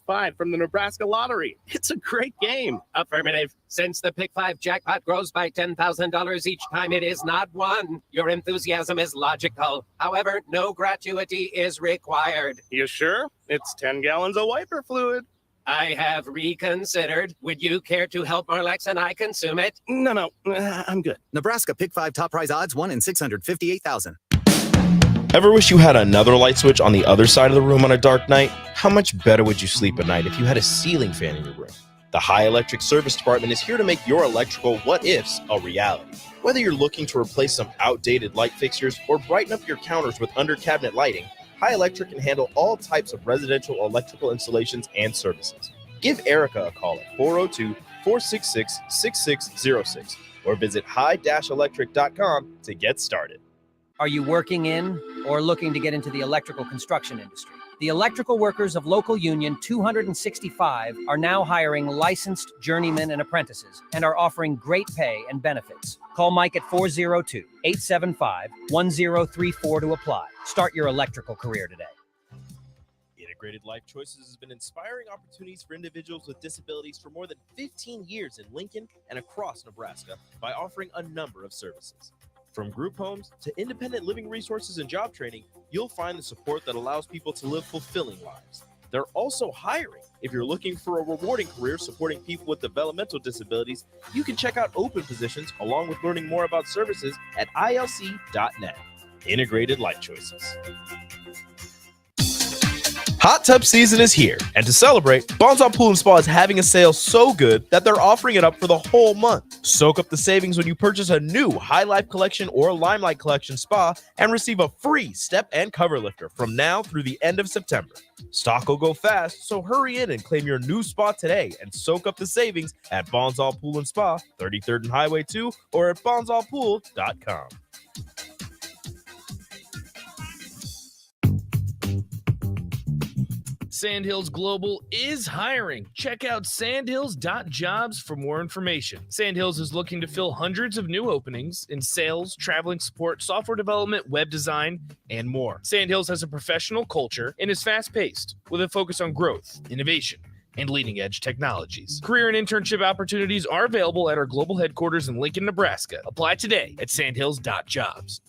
5 from the Nebraska lottery. It's a great game. Affirmative. Since the Pick 5 jackpot grows by $10,000 each time it is not won, your enthusiasm is logical. However, no gratuity is required. You sure? It's 10 gallons of wiper fluid. I have reconsidered. Would you care to help Marlex and I consume it? No, I'm good. Nebraska Pick 5 top prize odds 1 in 658,000. Ever wish you had another light switch on the other side of the room on a dark night? How much better would you sleep at night if you had a ceiling fan in your room? The High Electric Service Department is here to make your electrical what-ifs a reality. Whether you're looking to replace some outdated light fixtures or brighten up your counters with under-cabinet lighting, High Electric can handle all types of residential electrical installations and services. Give Erica a call at 402-466-6606 or visit high-electric.com to get started. Are you working in or looking to get into the electrical construction industry? The electrical workers of Local Union 265 are now hiring licensed journeymen and apprentices and are offering great pay and benefits. Call Mike at 402-875-1034 to apply. Start your electrical career today. Integrated Life Choices has been inspiring opportunities for individuals with disabilities for more than 15 years in Lincoln and across Nebraska by offering a number of services. From group homes to independent living resources and job training, you'll find the support that allows people to live fulfilling lives. They're also hiring. If you're looking for a rewarding career supporting people with developmental disabilities, you can check out open positions along with learning more about services at ilc.net. Integrated Life Choices. Hot tub season is here, and to celebrate, Bonzal Pool & Spa is having a sale so good that they're offering it up for the whole month. Soak up the savings when you purchase a new High Life Collection or Limelight Collection spa and receive a free step and cover lifter from now through the end of September. Stock will go fast, so hurry in and claim your new spa today and soak up the savings at Bonzal Pool & Spa, 33rd and Highway 2, or at bonzalpool.com. Sandhills Global is hiring. Check out sandhills.jobs for more information. Sandhills is looking to fill hundreds of new openings in sales, traveling support, software development, web design, and more. Sandhills has a professional culture and is fast-paced with a focus on growth, innovation, and leading-edge technologies. Career and internship opportunities are available at our global headquarters in Lincoln, Nebraska. Apply today at sandhills.jobs.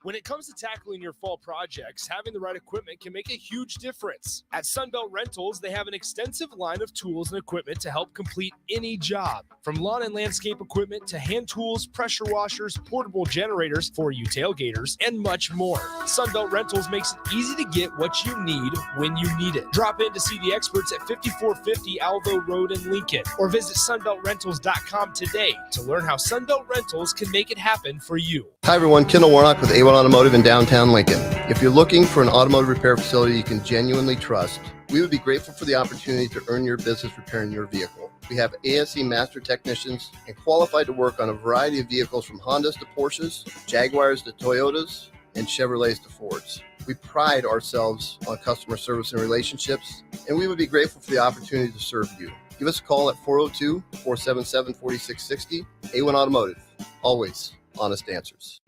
When it comes to tackling your fall projects, having the right equipment can make a huge difference. At Sunbelt Rentals, they have an extensive line of tools and equipment to help complete any job. From lawn and landscape equipment to hand tools, pressure washers, portable generators for you tailgaters, and much more. Sunbelt Rentals makes it easy to get what you need when you need it. Drop in to see the experts at 5450 Alvo Road in Lincoln, or visit sunbeltrentals.com today to learn how Sunbelt Rentals can make it happen for you. Hi everyone, Kendall Warnock with A1 Automotive in downtown Lincoln. If you're looking for an automotive repair facility you can genuinely trust, we would be grateful for the opportunity to earn your business repairing your vehicle. We have ASE master technicians and qualified to work on a variety of vehicles from Hondas to Porsches, Jaguars to Toyotas, and Chevrolets to Fords. We pride ourselves on customer service and relationships, and we would be grateful for the opportunity to serve you. Give us a call at 402-477-4660. A1 Automotive, always honest answers.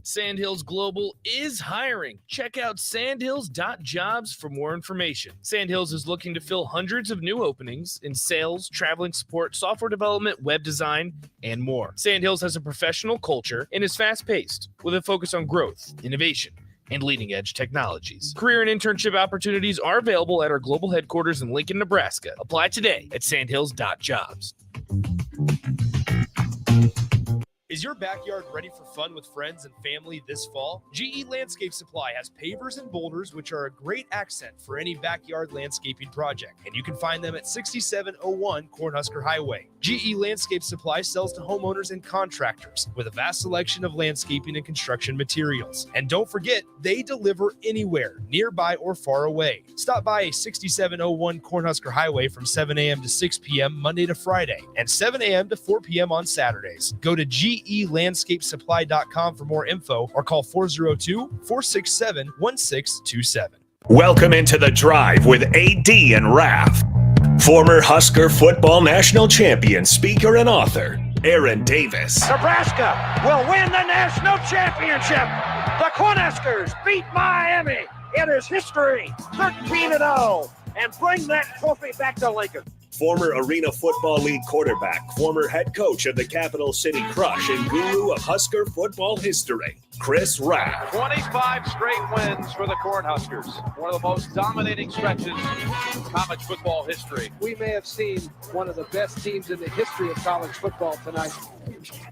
Sandhills Global is hiring. Check out sandhills.jobs for more information. Sandhills is looking to fill hundreds of new openings in sales, traveling support, software development, web design, and more. Sandhills has a professional culture and is fast-paced with a focus on growth, innovation, and leading-edge technologies. Career and internship opportunities are available at our global headquarters in Lincoln, Nebraska. Apply today at sandhills.jobs. Is your backyard ready for fun with friends and family this fall? GE Landscape Supply has pavers and boulders, which are a great accent for any backyard landscaping project, and you can find them at 6701 Cornhusker Highway. GE Landscape Supply sells to homeowners and contractors with a vast selection of landscaping and construction materials. And don't forget, they deliver anywhere, nearby or far away. Stop by 6701 Cornhusker Highway from 7 a.m. to 6 p.m. Monday to Friday, and 7 a.m. to 4 p.m. on Saturdays. Go to GELandscapesupply.com for more info or call 402-467-1627. Welcome into The Drive with AD and Raff. Former Husker football national champion, speaker, and author, Aaron Davis. Nebraska will win the national championship. The Cornhuskers beat Miami. It is history, 13-0, and bring that trophy back to Lincoln. Former Arena Football League quarterback, former head coach of the Capital City Crush, and guru of Husker football history, Chris Raff. 25 straight wins for the Cornhuskers. One of the most dominating stretches in college football history. We may have seen one of the best teams in the history of college football tonight.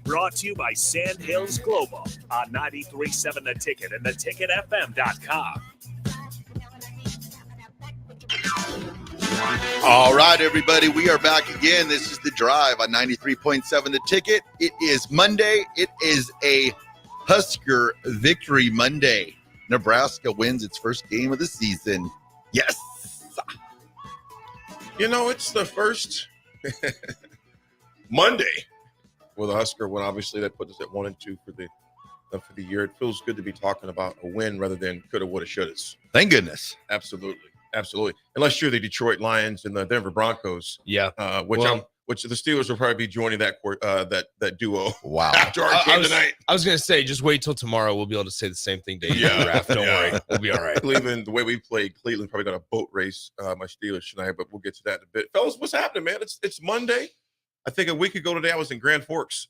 Brought to you by Sand Hills Global on 93.7 The Ticket and theticketfm.com. All right, everybody, we are back again. This is The Drive on 93.7 The Ticket. It is Monday. It is a Husker Victory Monday. Nebraska wins its first game of the season. Yes. You know, it's the first Monday with a Husker win. Obviously, that puts us at 1-2 for the year. It feels good to be talking about a win rather than coulda, woulda, shouldas. Thank goodness. Absolutely. Absolutely. Unless you're the Detroit Lions and the Denver Broncos. Yeah. Which the Steelers will probably be joining that duo. Wow. After our game tonight. I was going to say, just wait till tomorrow. We'll be able to say the same thing to you, Raff. Don't worry. We'll be all right. Cleveland, the way we played, Cleveland probably got a boat race, my Steelers tonight, but we'll get to that in a bit. Fellas, what's happening, man? It's Monday. I think a week ago today I was in Grand Forks.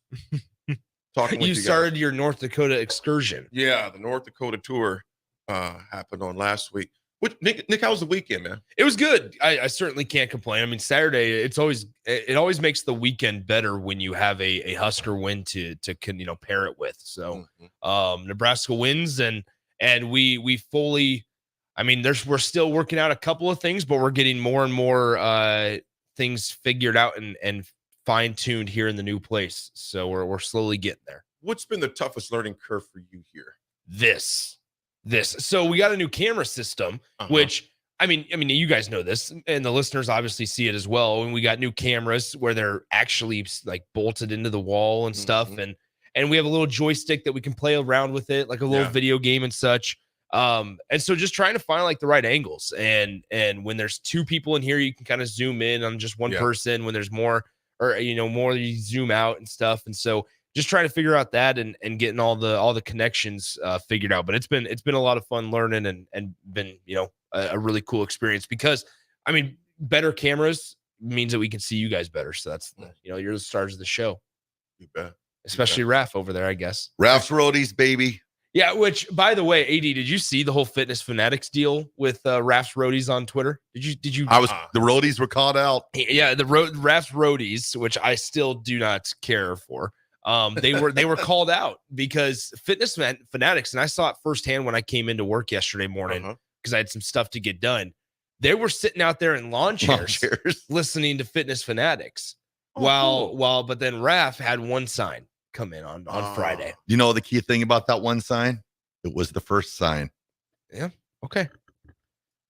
Talking with you started your North Dakota excursion. Yeah, the North Dakota tour happened on last week. Nick, how was the weekend, man? It was good. I certainly can't complain. I mean, Saturday, it always makes the weekend better when you have a Husker win to pair it with. So Nebraska wins and we fully, I mean, we're still working out a couple of things, but we're getting more and more things figured out and fine-tuned here in the new place. So we're slowly getting there. What's been the toughest learning curve for you here? This. So we got a new camera system, which I mean, you guys know this, and the listeners obviously see it as well. And we got new cameras where they're actually like bolted into the wall and stuff, and we have a little joystick that we can play around with it, like a little video game and such. And so just trying to find like the right angles, and when there's two people in here, you can kind of zoom in on just one person. When there's more, or more, you zoom out and stuff. And so just trying to figure out that and getting all the connections figured out. But it's been a lot of fun learning and been, a really cool experience because, I mean, better cameras means that we can see you guys better. So that's, you're the stars of the show. You bet. Especially Raff over there, I guess. Raff's roadies, baby. Yeah, which, by the way, AD, did you see the whole Fitness Fanatics deal with Raff's roadies on Twitter? Did you? The roadies were called out. Yeah, Raff's roadies, which I still do not care for. They were called out because Fitness Fanatics, and I saw it firsthand when I came into work yesterday morning because I had some stuff to get done. They were sitting out there in lawn chairs. Listening to Fitness Fanatics but then Raff had one sign come in on Friday. You know the key thing about that one sign? It was the first sign. Yeah. Okay.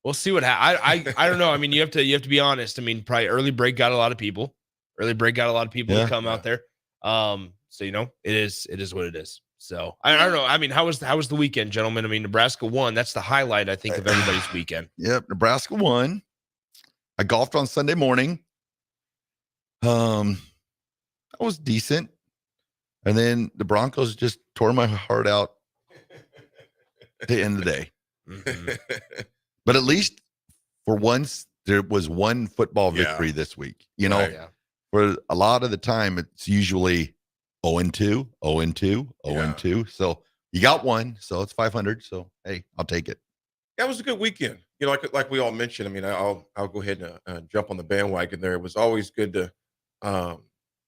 We'll see what happens. I don't know. I mean, you have to be honest. I mean, probably early break got a lot of people. To come out there. So it is what it is. So I don't know. I mean, how was the weekend, gentlemen? I mean, Nebraska won. That's the highlight, I think, of everybody's weekend. Yep, Nebraska won. I golfed on Sunday morning. That was decent. And then the Broncos just tore my heart out at the end of the day. But at least for once, there was one football victory this week. For a lot of the time, it's usually 0-2, 0-2, 0-2. So you got one, so it's 500. So, hey, I'll take it. Yeah, it was a good weekend. Like we all mentioned, I mean, I'll go ahead and jump on the bandwagon there. It was always good to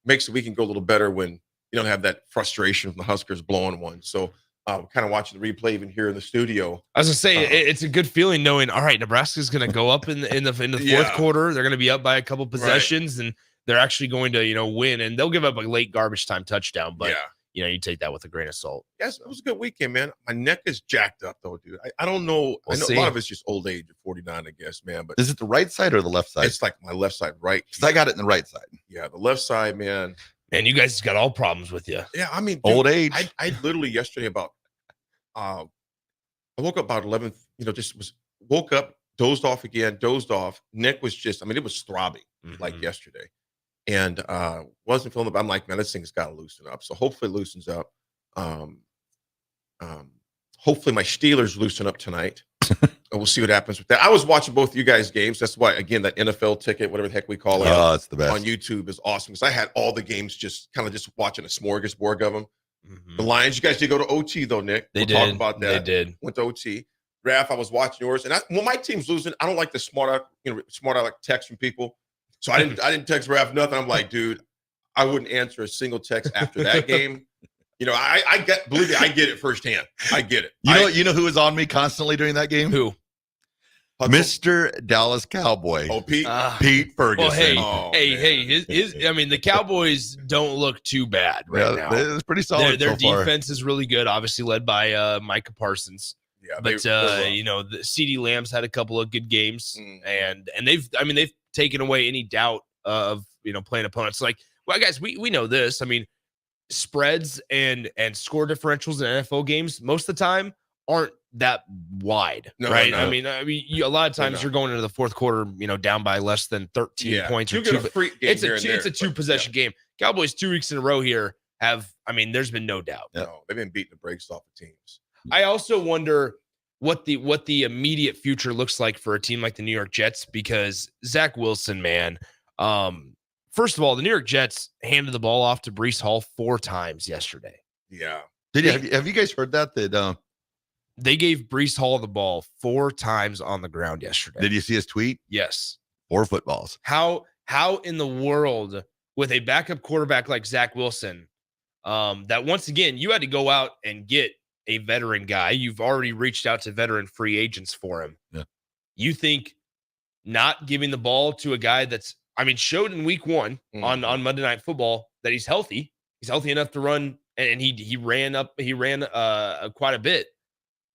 makes the weekend go a little better when you don't have that frustration from the Huskers blowing one. So kind of watching the replay even here in the studio. I was gonna say it's a good feeling knowing, all right, Nebraska's gonna go up in the fourth quarter. They're gonna be up by a couple possessions and they're actually going to, win, and they'll give up a late garbage time touchdown. But you take that with a grain of salt. Yes, it was a good weekend, man. My neck is jacked up though, dude. I don't know. I know a lot of it's just old age at 49, I guess, man. But is it the right side or the left side? It's like my left side, right? Because I got it in the right side. Yeah, the left side, man. And you guys got all problems with you. Yeah, I mean, dude, old age. I literally yesterday I woke up about 11. Woke up, dozed off again, Neck was just, it was throbbing like yesterday. And wasn't feeling it, but I'm like, man, this thing's got to loosen up. So hopefully it loosens up. hopefully my Steelers loosen up tonight. We'll see what happens with that. I was watching both you guys' games. That's why, again, that NFL ticket, whatever the heck we call it, it's the best on YouTube is awesome because I had all the games just watching a smorgasbord of them. The Lions, you guys did go to OT though, Nick. They We'll did. talk about that. They did. Went to OT. Raff, I was watching yours, and when my team's losing, I don't like the smart aleck text from people. So I didn't text Raff nothing. I'm like, dude, I wouldn't answer a single text after that game. Believe me, I get it firsthand. I get it. You know who was on me constantly during that game? Who? Mr. Dallas Cowboy. Oh, Pete. Pete Ferguson. Well, the Cowboys don't look too bad right now. It's pretty solid. Their so far. defense is really good, obviously led by Micah Parsons. Yeah, but the CeeDee Lamb's had a couple of good games, and they've taken away any doubt of playing opponents. Like, well, guys, we know this. I mean, spreads and score differentials in NFL games most of the time aren't that wide, right? No. I mean, a lot of times you're going into the fourth quarter, down by less than 13 points. It's a two possession game. Cowboys 2 weeks in a row here there's been no doubt. No, they've been beating the brakes off of teams. I also wonder what the immediate future looks like for a team like the New York Jets, because Zach Wilson, man, first of all, the New York Jets handed the ball off to Breece Hall 4 times yesterday. Yeah. Have you guys heard that they gave Breece Hall the ball 4 times on the ground yesterday? Did you see his tweet? Yes. 4 footballs. How in the world, with a backup quarterback like Zach Wilson, that once again, you had to go out and get a veteran guy. You've already reached out to veteran free agents for him. Yeah. You think not giving the ball to a guy that's, showed in week 1 on Monday Night Football that he's healthy. He's healthy enough to run, and he ran quite a bit.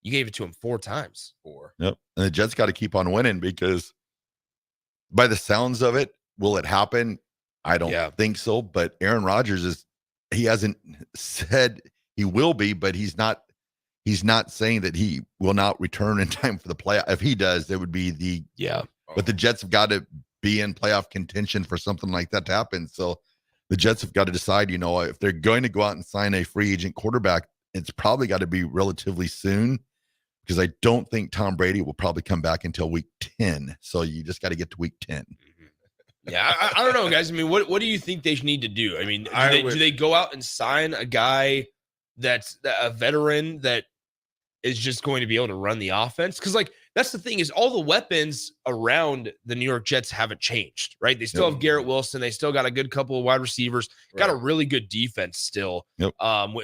You gave it to him 4 times. 4. Yep. And the Jets got to keep on winning, because by the sounds of it, will it happen? I don't think so. But Aaron Rodgers he hasn't said he will be, but he's not saying that he will not return in time for the playoff. If he does, it would be but the Jets have got to be in playoff contention for something like that to happen. So the Jets have got to decide, if they're going to go out and sign a free agent quarterback, it's probably got to be relatively soon, because I don't think Tom Brady will probably come back until week 10. So you just got to get to week 10. Yeah, I don't know, guys. What do you think they need to do? Do they go out and sign a guy that's a veteran that is just going to be able to run the offense? Because, that's the thing, is all the weapons around the New York Jets haven't changed, right? They still have Garrett Wilson. They still got a good couple of wide receivers. Got a really good defense still,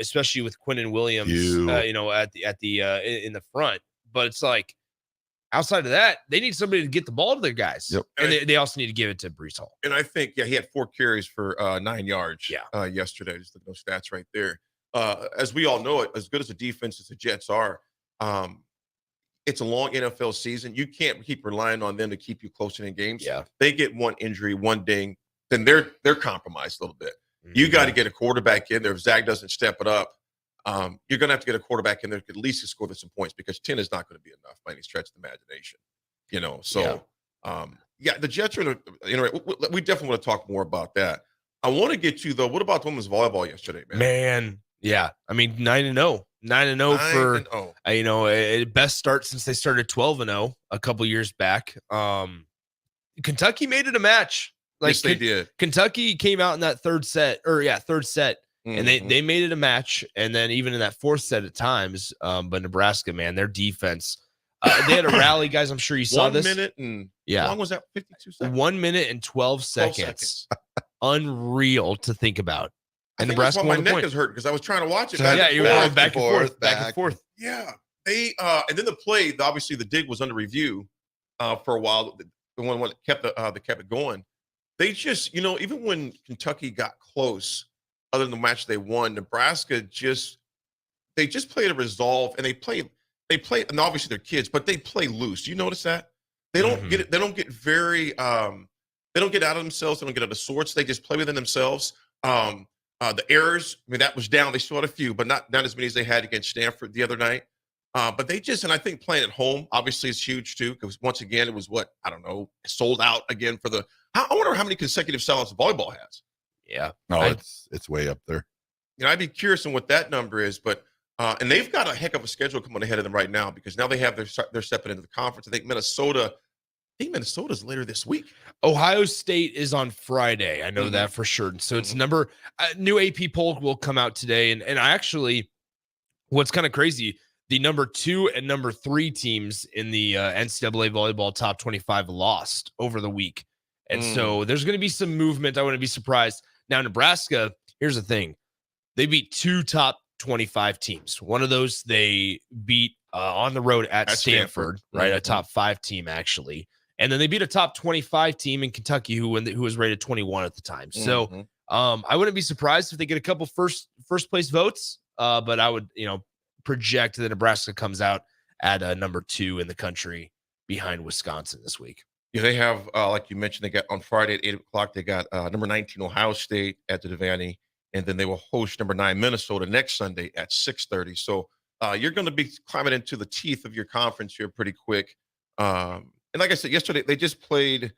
especially with Quinnen Williams, in the front. But it's like, outside of that, they need somebody to get the ball to their guys. Yep. And they also need to give it to Breece Hall. And I think, he had 4 carries for 9 yards yesterday. Just look at those stats right there. As we all know it, as good as a defense as the Jets are, it's a long NFL season. You can't keep relying on them to keep you close in games. Yeah. They get one injury, one ding, then they're compromised a little bit. You got to get a quarterback in there. If Zach doesn't step it up, you're going to have to get a quarterback in there at least to score some points, because 10 is not going to be enough by any stretch of the imagination. The Jets are we definitely want to talk more about that. I want to get to, though, what about women's volleyball yesterday, man? Yeah. 9-0. 9-0 for a best start since they started 12-0 a couple years back. Kentucky made it a match. Yes, they did. Kentucky came out in that third set, and they made it a match. And then even in that fourth set at times, but Nebraska, man, their defense, they had a rally, guys. I'm sure you saw 1 this. minute and how long was that? 52 seconds. 1 minute and 12 seconds. Unreal to think about. And Nebraska my neck is hurt because I was trying to watch it. You were going back and forth. Yeah, they and then the play. Obviously, the dig was under review for a while. The one that kept it going. They just, even when Kentucky got close, other than the match they won, Nebraska just played a resolve, and they play, and obviously they're kids, but they play loose. You notice that they don't get it. They don't get very. They don't get out of themselves. They don't get out of sorts. They just play within themselves. The errors, that was down. They still had a few, but not as many as they had against Stanford the other night. But they just, and I think playing at home obviously is huge too, because once again, it was sold out again for the. I wonder how many consecutive sellouts volleyball has. Yeah, no, it's way up there. I'd be curious on what that number is, but And they've got a heck of a schedule coming ahead of them right now because now they're stepping into the conference. I think Minnesota's later this week. Ohio State is on Friday. I know that for sure. So it's new AP poll will come out today. And I actually, what's kind of crazy, the number 2 and number 3 teams in the NCAA volleyball top 25 lost over the week. And so there's going to be some movement. I wouldn't be surprised. Now, Nebraska, here's the thing. They beat 2 top 25 teams. One of those they beat on the road at Stanford, right? A top 5 team, actually. And then they beat a top 25 team in Kentucky who was rated 21 at the time. So I wouldn't be surprised if they get a couple first place votes. But I would, project that Nebraska comes out at number 2 in the country behind Wisconsin this week. Yeah, they have, like you mentioned, they got on Friday at 8 o'clock, they got number 19 Ohio State at the Devaney, and then they will host number 9 Minnesota next Sunday at 6:30. So you're going to be climbing into the teeth of your conference here pretty quick. And like I said yesterday, they just played.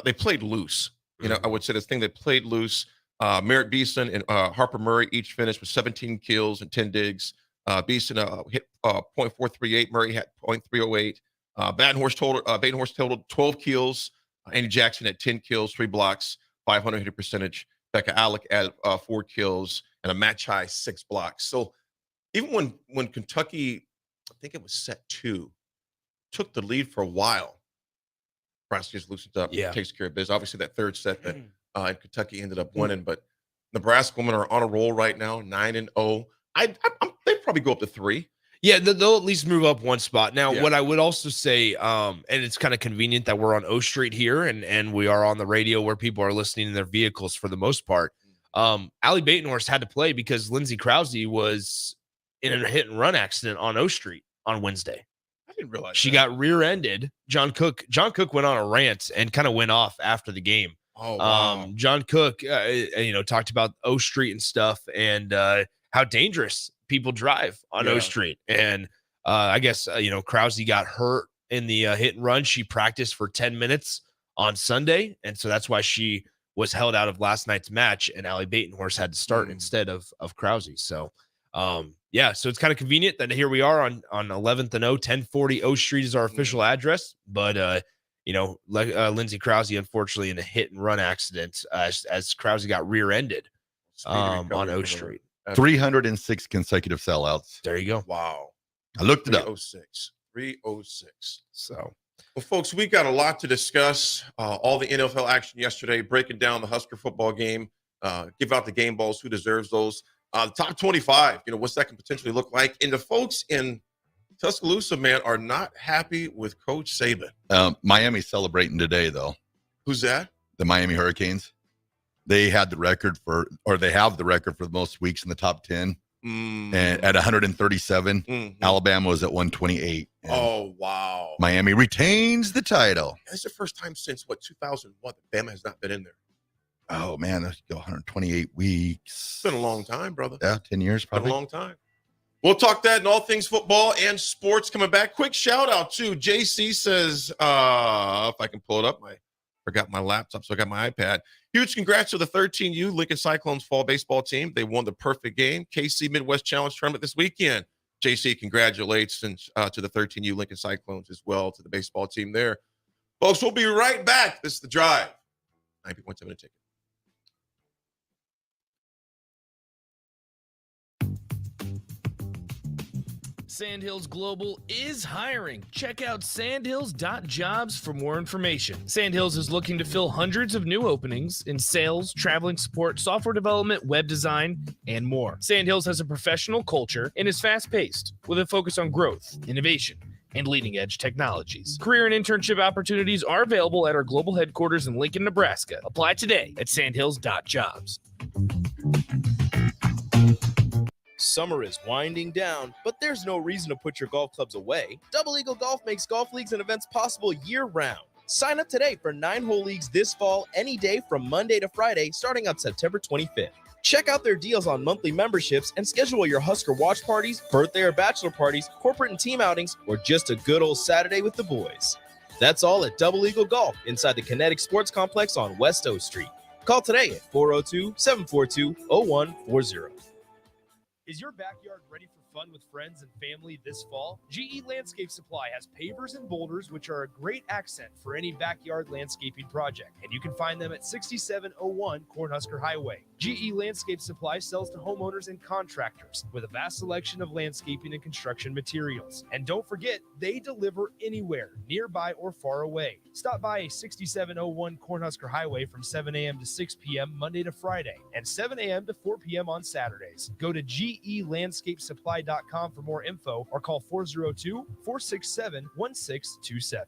They played loose. I would say this thing. They played loose. Merritt Beeson and Harper Murray each finished with 17 kills and 10 digs. Beeson hit .438. Murray had .308. Badenhorst totaled 12 kills. Andy Jackson had 10 kills, 3 blocks, 500 hitter percentage. Becca Alec had 4 kills and a match high 6 blocks. So even when Kentucky, I think it was set 2, took the lead for a while, Nebraska just loosens up, takes care of business. Obviously, that third set that Kentucky ended up winning, but Nebraska women are on a roll right now, 9-0. They'd probably go up to 3. Yeah, they'll at least move up one spot. Now, what I would also say, and it's kind of convenient that we're on O Street here and we are on the radio where people are listening in their vehicles for the most part. Allie Batenhorst had to play because Lindsey Krause was in a hit and run accident on O Street on Wednesday. I didn't realize she got rear-ended. John Cook went on a rant and kind of went off after the game. Oh, wow. John Cook, talked about O Street and stuff and how dangerous people drive on O Street. And I guess, Krause got hurt in the hit and run. She practiced for 10 minutes on Sunday. And so that's why she was held out of last night's match and Allie Batenhorst had to start instead of Krause. So, so it's kind of convenient that here we are on 11th and 1040 O Street is our official address. But, Lindsey Krause, unfortunately, in a hit and run accident as Krause got rear-ended on O Street. 306 consecutive sellouts. There you go. Wow. I looked it up. 306. So, well, folks, we got a lot to discuss. All the NFL action yesterday, breaking down the Husker football game, give out the game balls, who deserves those. The top 25, what's that can potentially look like. And the folks in Tuscaloosa, man, are not happy with Coach Saban. Miami's celebrating today, though. Who's that? The Miami Hurricanes. They have the record for the most weeks in the top 10 and at 137. Alabama was at 128. Oh, wow. Miami retains the title. That's the first time since, 2001 that Bama has not been in there. Oh, man, that's 128 weeks. It's been a long time, brother. Yeah, 10 years probably. Been a long time. We'll talk that and all things football and sports coming back. Quick shout out to JC says, if I can pull it up, I forgot my laptop, so I got my iPad. Huge congrats to the 13U Lincoln Cyclones fall baseball team. They won the perfect game. KC Midwest Challenge Tournament this weekend. JC, congratulations to the 13U Lincoln Cyclones as well, to the baseball team there. Folks, we'll be right back. This is The Drive. 90.7 a ticket. Sandhills Global is hiring. Check out sandhills.jobs for more information. Sandhills is looking to fill hundreds of new openings in sales, traveling support, software development, web design, and more. Sandhills has a professional culture and is fast-paced with a focus on growth, innovation, and leading-edge technologies. Career and internship opportunities are available at our global headquarters in Lincoln, Nebraska. Apply today at sandhills.jobs. Summer is winding down, but there's no reason to put your golf clubs away. Double Eagle Golf makes golf leagues and events possible year-round. Sign up today for 9-hole leagues this fall, any day from Monday to Friday, starting on September 25th. Check out their deals on monthly memberships and schedule your Husker watch parties, birthday or bachelor parties, corporate and team outings, or just a good old Saturday with the boys. That's all at Double Eagle Golf inside the Kinetic Sports Complex on West O Street. Call today at 402-742-0140. Is your backyard ready for fun with friends and family this fall? GE Landscape Supply has pavers and boulders, which are a great accent for any backyard landscaping project. And you can find them at 6701 Cornhusker Highway. GE Landscape Supply sells to homeowners and contractors with a vast selection of landscaping and construction materials. And don't forget, they deliver anywhere, nearby or far away. Stop by 6701 Cornhusker Highway from 7 a.m. to 6 p.m. Monday to Friday and 7 a.m. to 4 p.m. on Saturdays. Go to GELandscapesupply.com for more info or call 402-467-1627.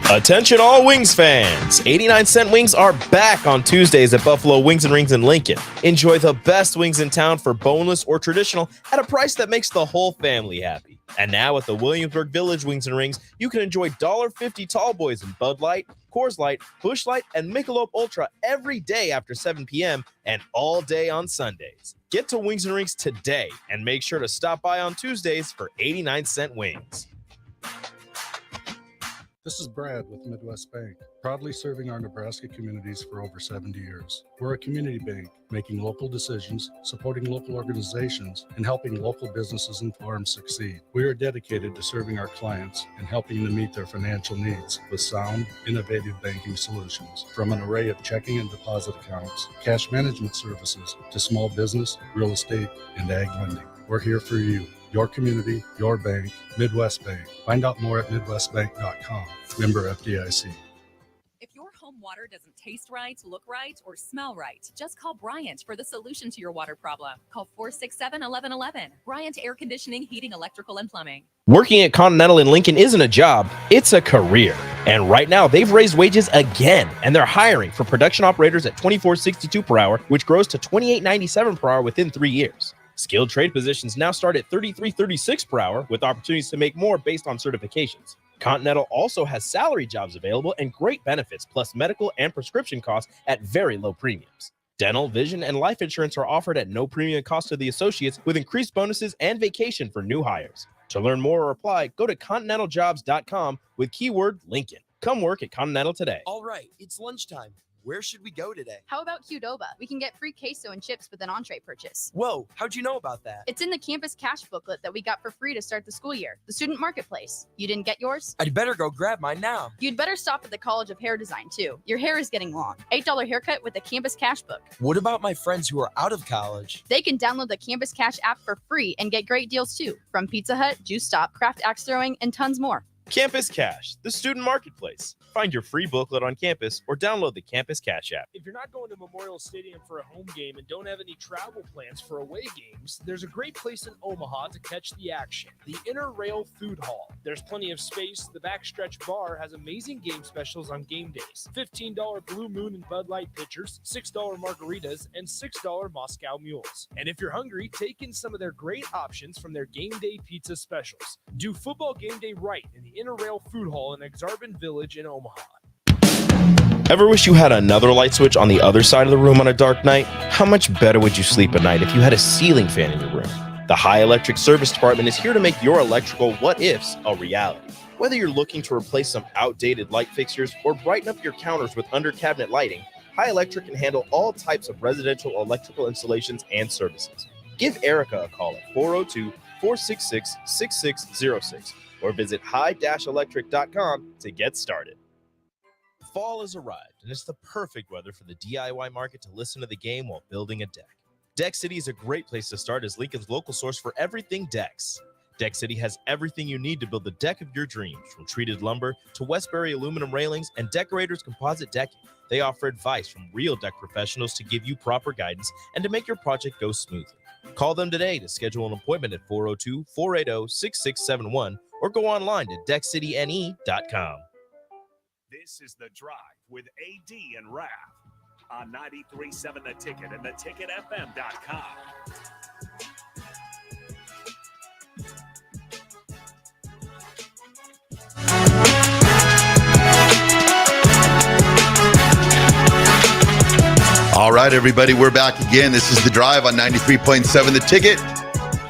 Attention all Wings fans! 89-cent wings are back on Tuesdays at Buffalo Wings and Rings in Lincoln. Enjoy the best wings in town for boneless or traditional at a price that makes the whole family happy. And now at the Williamsburg Village Wings and Rings, you can enjoy $1.50 tall boys in Bud Light, Coors Light, Busch Light, and Michelob Ultra every day after 7 p.m. and all day on Sundays. Get to Wings and Rings today and make sure to stop by on Tuesdays for 89-cent wings. This is Brad with Midwest Bank, proudly serving our Nebraska communities for over 70 years. We're a community bank, making local decisions, supporting local organizations, and helping local businesses and farms succeed. We are dedicated to serving our clients and helping them meet their financial needs with sound, innovative banking solutions. From an array of checking and deposit accounts, cash management services, to small business, real estate, and ag lending. We're here for you. Your community, your bank, Midwest Bank. Find out more at MidwestBank.com. Member FDIC. If your home water doesn't taste right, look right, or smell right, just call Bryant for the solution to your water problem. Call 467-1111. Bryant Air Conditioning, Heating, Electrical, and Plumbing. Working at Continental in Lincoln isn't a job, it's a career. And right now, they've raised wages again, and they're hiring for production operators at $24.62 per hour, which grows to $28.97 per hour within 3 years. Skilled trade positions now start at $33.36 per hour, with opportunities to make more based on certifications. Continental also has salary jobs available and great benefits, plus medical and prescription costs at very low premiums. Dental, vision, and life insurance are offered at no premium cost to the associates, with increased bonuses and vacation for new hires. To learn more or apply, go to continentaljobs.com with keyword Lincoln. Come work at Continental today. All right, it's lunchtime. Where should we go today? How about Qdoba? We can get free queso and chips with an entree purchase. Whoa, how'd you know about that? It's in the campus cash booklet that we got for free to start the school year. The student marketplace. You didn't get yours? I'd better go grab mine now. You'd better stop at the College of Hair Design too. Your hair is getting long. $8 haircut with the campus cash book. What about my friends who are out of college? They can download the Campus Cash app for free and get great deals too. From Pizza Hut, Juice Stop, Craft Axe Throwing, and tons more. Campus Cash, the student marketplace. Find your free booklet on campus or download the Campus Cash app. If you're not going to Memorial Stadium for a home game and don't have any travel plans for away games, there's a great place in Omaha to catch the action, the Inner Rail Food Hall. There's plenty of space. The Backstretch Bar has amazing game specials on game days. $15 Blue Moon and Bud Light pitchers, $6 margaritas, and $6 Moscow mules. And if you're hungry, take in some of their great options from their game day pizza specials. Do football game day right in the Inner Rail Food Hall in Exarban Village in Omaha. Ever wish you had another light switch on the other side of the room on a dark night? How much better would you sleep at night if you had a ceiling fan in your room? The High Electric Service Department is here to make your electrical what-ifs a reality. Whether you're looking to replace some outdated light fixtures or brighten up your counters with under-cabinet lighting, High Electric can handle all types of residential electrical installations and services. Give Erica a call at 402-466-6606 or visit high-electric.com to get started. Fall has arrived, and it's the perfect weather for the DIY market to listen to the game while building a deck. Deck City is a great place to start as Lincoln's local source for everything decks. Deck City has everything you need to build the deck of your dreams, from treated lumber to Westbury aluminum railings and Decorators composite decking. They offer advice from real deck professionals to give you proper guidance and to make your project go smoothly. Call them today to schedule an appointment at 402-480-6671 or go online to deckcityne.com. This is The Drive with AD and Raff on 93.7 The Ticket and theticketfm.com. All right, everybody, we're back again. This is The Drive on 93.7 The Ticket.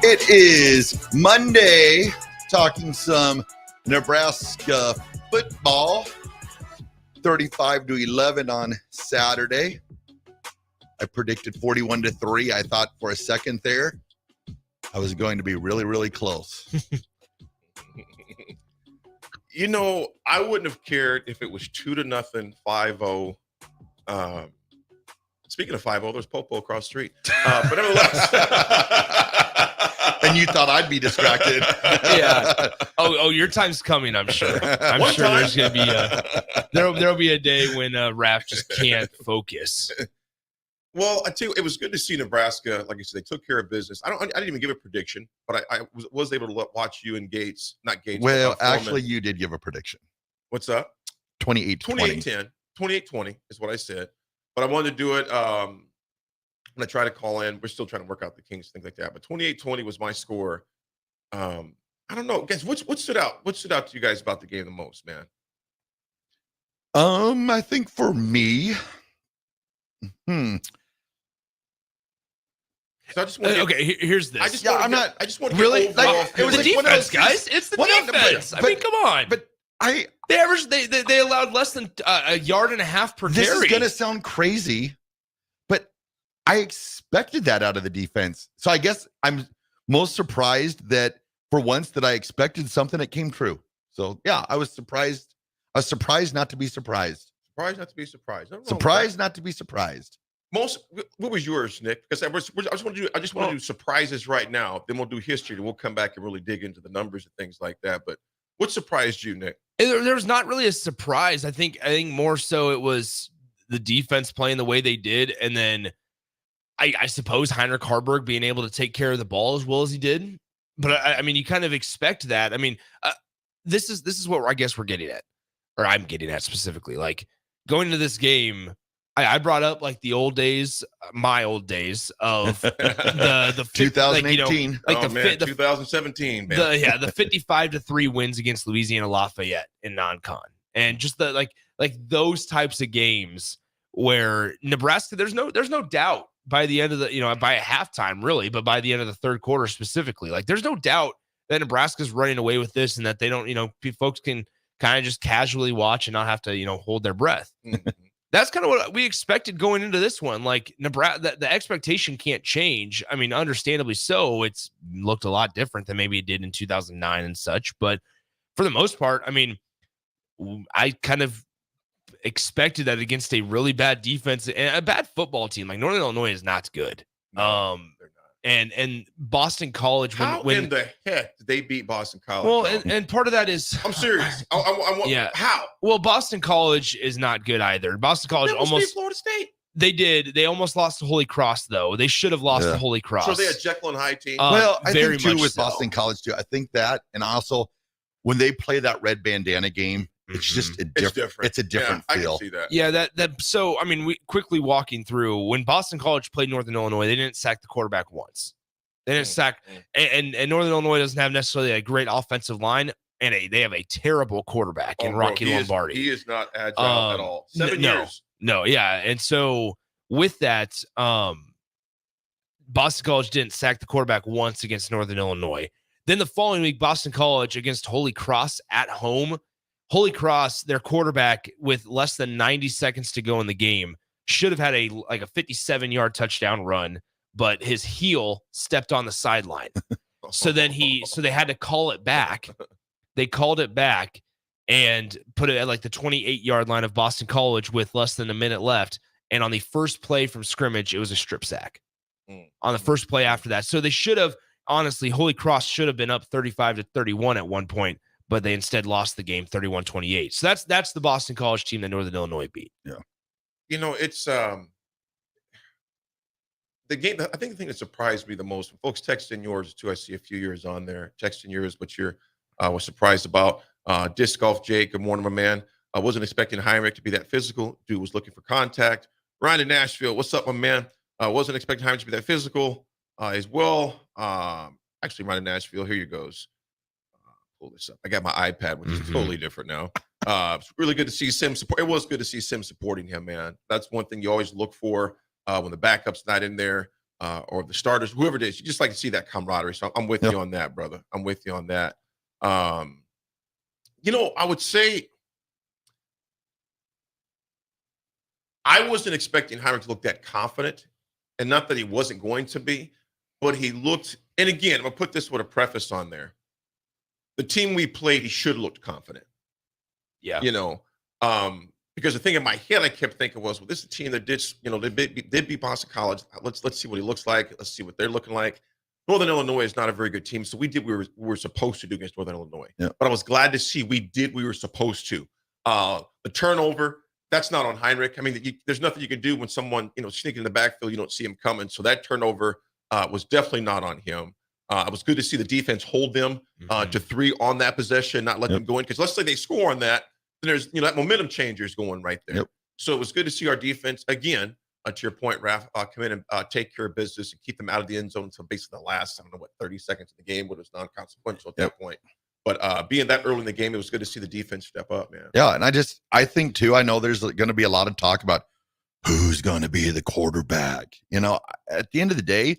It is Monday, talking some Nebraska football. 35-11 on Saturday. I predicted 41-3. I thought for a second there. I was going to be really, really close. You know, I wouldn't have cared if it was 2-0, 5-0. Speaking of 5-0, there's Popo across the street. But nevertheless. And you thought I'd be distracted. Yeah. Oh, your time's coming, I'm sure. I'm One sure time. there's going to be there'll be a day when Raff just can't focus. Well, I tell you, it was good to see Nebraska. Like I said, they took care of business. I didn't even give a prediction, but I was able to watch you and Gates, not Gates. Well, but, Foreman. actually, you did give a prediction. What's up? 28-20. 28-10. 28-20 is what I said. But I wanted to do it when I try to call in. We're still trying to work out the kinks, things like that. But 28-20 was my score. I don't know. Guys, what stood out? What stood out to you guys about the game the most, man? I think for me, So I just want to here's this. I just want to really get overall it was the defense, guys. It's the defense. I mean, come on. But they averaged they allowed less than a yard and a half per this carry. is going to sound crazy, but I expected that out of the defense. So I guess I'm most surprised that for once that I expected something that came true. So yeah, I was surprised. I was surprised not to be surprised. Surprised not to be surprised. Surprised not to be surprised. What was yours, Nick? Because I just want to do surprises right now. Then we'll do history, and we'll come back and really dig into the numbers and things like that. But what surprised you, Nick? There's not really a surprise. I think more so it was the defense playing the way they did, and then I suppose Heinrich Harburg being able to take care of the ball as well as he did. But I mean, you kind of expect that. I mean, this is what I guess we're getting at, or I'm getting at specifically. Like going into this game, I brought up like the old days, my old days of the 2018, like the 2017, man. The 55-3 wins against Louisiana Lafayette in non-con, and just the like those types of games where Nebraska, there's no doubt by the end of the by a halftime really, but by the end of the third quarter specifically, like there's no doubt that Nebraska's running away with this and that they don't folks can kind of just casually watch and not have to hold their breath. Mm-hmm. That's kind of what we expected going into this one. Like Nebraska, the expectation can't change. I mean, understandably so. It's looked a lot different than maybe it did in 2009 and such. But for the most part, I mean, I kind of expected that against a really bad defense and a bad football team. Like Northern Illinois is not good. No, they're not. And Boston College. How in the heck did they beat Boston College? Well, and part of that is I'm serious. Yeah. How? Well, Boston College is not good either. Boston College almost beat Florida State. They did. They almost lost to Holy Cross, though. They should have lost to Holy Cross. So they had Jekyll and Hyde team. Well, I very think too much with so. Boston College too. I think that, and also when they play that red bandana game, it's just a different. It's a different feel. I can see that. Yeah, that. So I mean, we quickly walking through when Boston College played Northern Illinois, they didn't sack the quarterback once. They didn't sack, and Northern Illinois doesn't have necessarily a great offensive line, and they have a terrible quarterback in Rocky Lombardi. He is not agile at all. 7 years. No, yeah, and so with that, Boston College didn't sack the quarterback once against Northern Illinois. Then the following week, Boston College against Holy Cross at home. Holy Cross, their quarterback with less than 90 seconds to go in the game, should have had a 57-yard touchdown run, but his heel stepped on the sideline. So they had to call it back. They called it back and put it at like the 28-yard line of Boston College with less than a minute left. And on the first play from scrimmage, it was a strip sack. On the first play after that. So they should have, honestly, Holy Cross should have been up 35-31 at one point, but they instead lost the game 31-28. So that's the Boston College team that Northern Illinois beat. Yeah. It's the game. I think the thing that surprised me the most, folks texting yours too. I see a few years on there texting yours, but you're was surprised about disc golf. Jake, good morning, my man. I wasn't expecting Heinrich to be that physical. Dude was looking for contact. Ryan in Nashville, what's up, my man? Wasn't expecting Heinrich to be that physical as well. Actually, Ryan in Nashville, here you goes. Pull this up. I got my iPad, which is totally different now. It's really good to see Sim support. It was good to see Sim supporting him, man. That's one thing you always look for when the backup's not in there or the starters, whoever it is. You just like to see that camaraderie. So I'm with you on that, brother. I'm with you on that. I would say I wasn't expecting Heinrich to look that confident, and not that he wasn't going to be, but he looked, and again, I'm going to put this with a preface on there. The team we played, he should have looked confident. Yeah. Because the thing in my head I kept thinking was, well, this is a team that did beat Boston College. Let's see what he looks like. Let's see what they're looking like. Northern Illinois is not a very good team, so we did what we were supposed to do against Northern Illinois. Yeah. But I was glad to see we did what we were supposed to. The turnover, that's not on Heinrich. I mean, there's nothing you can do when someone sneaking in the backfield, you don't see him coming. So that turnover was definitely not on him. It was good to see the defense hold them to 3 on that possession, not let them go in. Because let's say they score on that, then there's that momentum changer is going right there. Yep. So it was good to see our defense again. To your point, Raff, come in and take care of business and keep them out of the end zone until basically the last 30 seconds of the game, but it was non-consequential at that point. But being that early in the game, it was good to see the defense step up, man. Yeah, and I think too, I know there's going to be a lot of talk about who's going to be the quarterback. At the end of the day,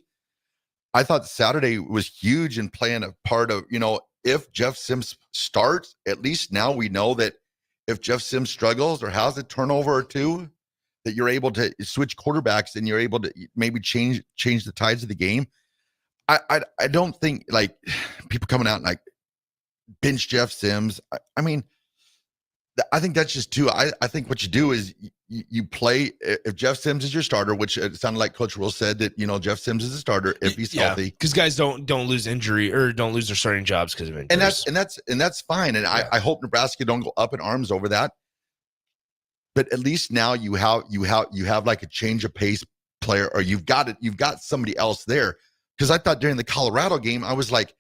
I thought Saturday was huge in playing a part of, if Jeff Sims starts, at least now we know that if Jeff Sims struggles or has a turnover or two, that you're able to switch quarterbacks and you're able to maybe change the tides of the game. I don't think like people coming out and like bench Jeff Sims. I mean, I think that's just too. I think what you do is you play if Jeff Sims is your starter, which it sounded like Coach Rule said that Jeff Sims is a starter if he's healthy. Because guys don't lose injury or don't lose their starting jobs because of injuries. And that's fine. And I hope Nebraska don't go up in arms over that. But at least now you have like a change of pace player, or you've got somebody else there. Because I thought during the Colorado game, I was like,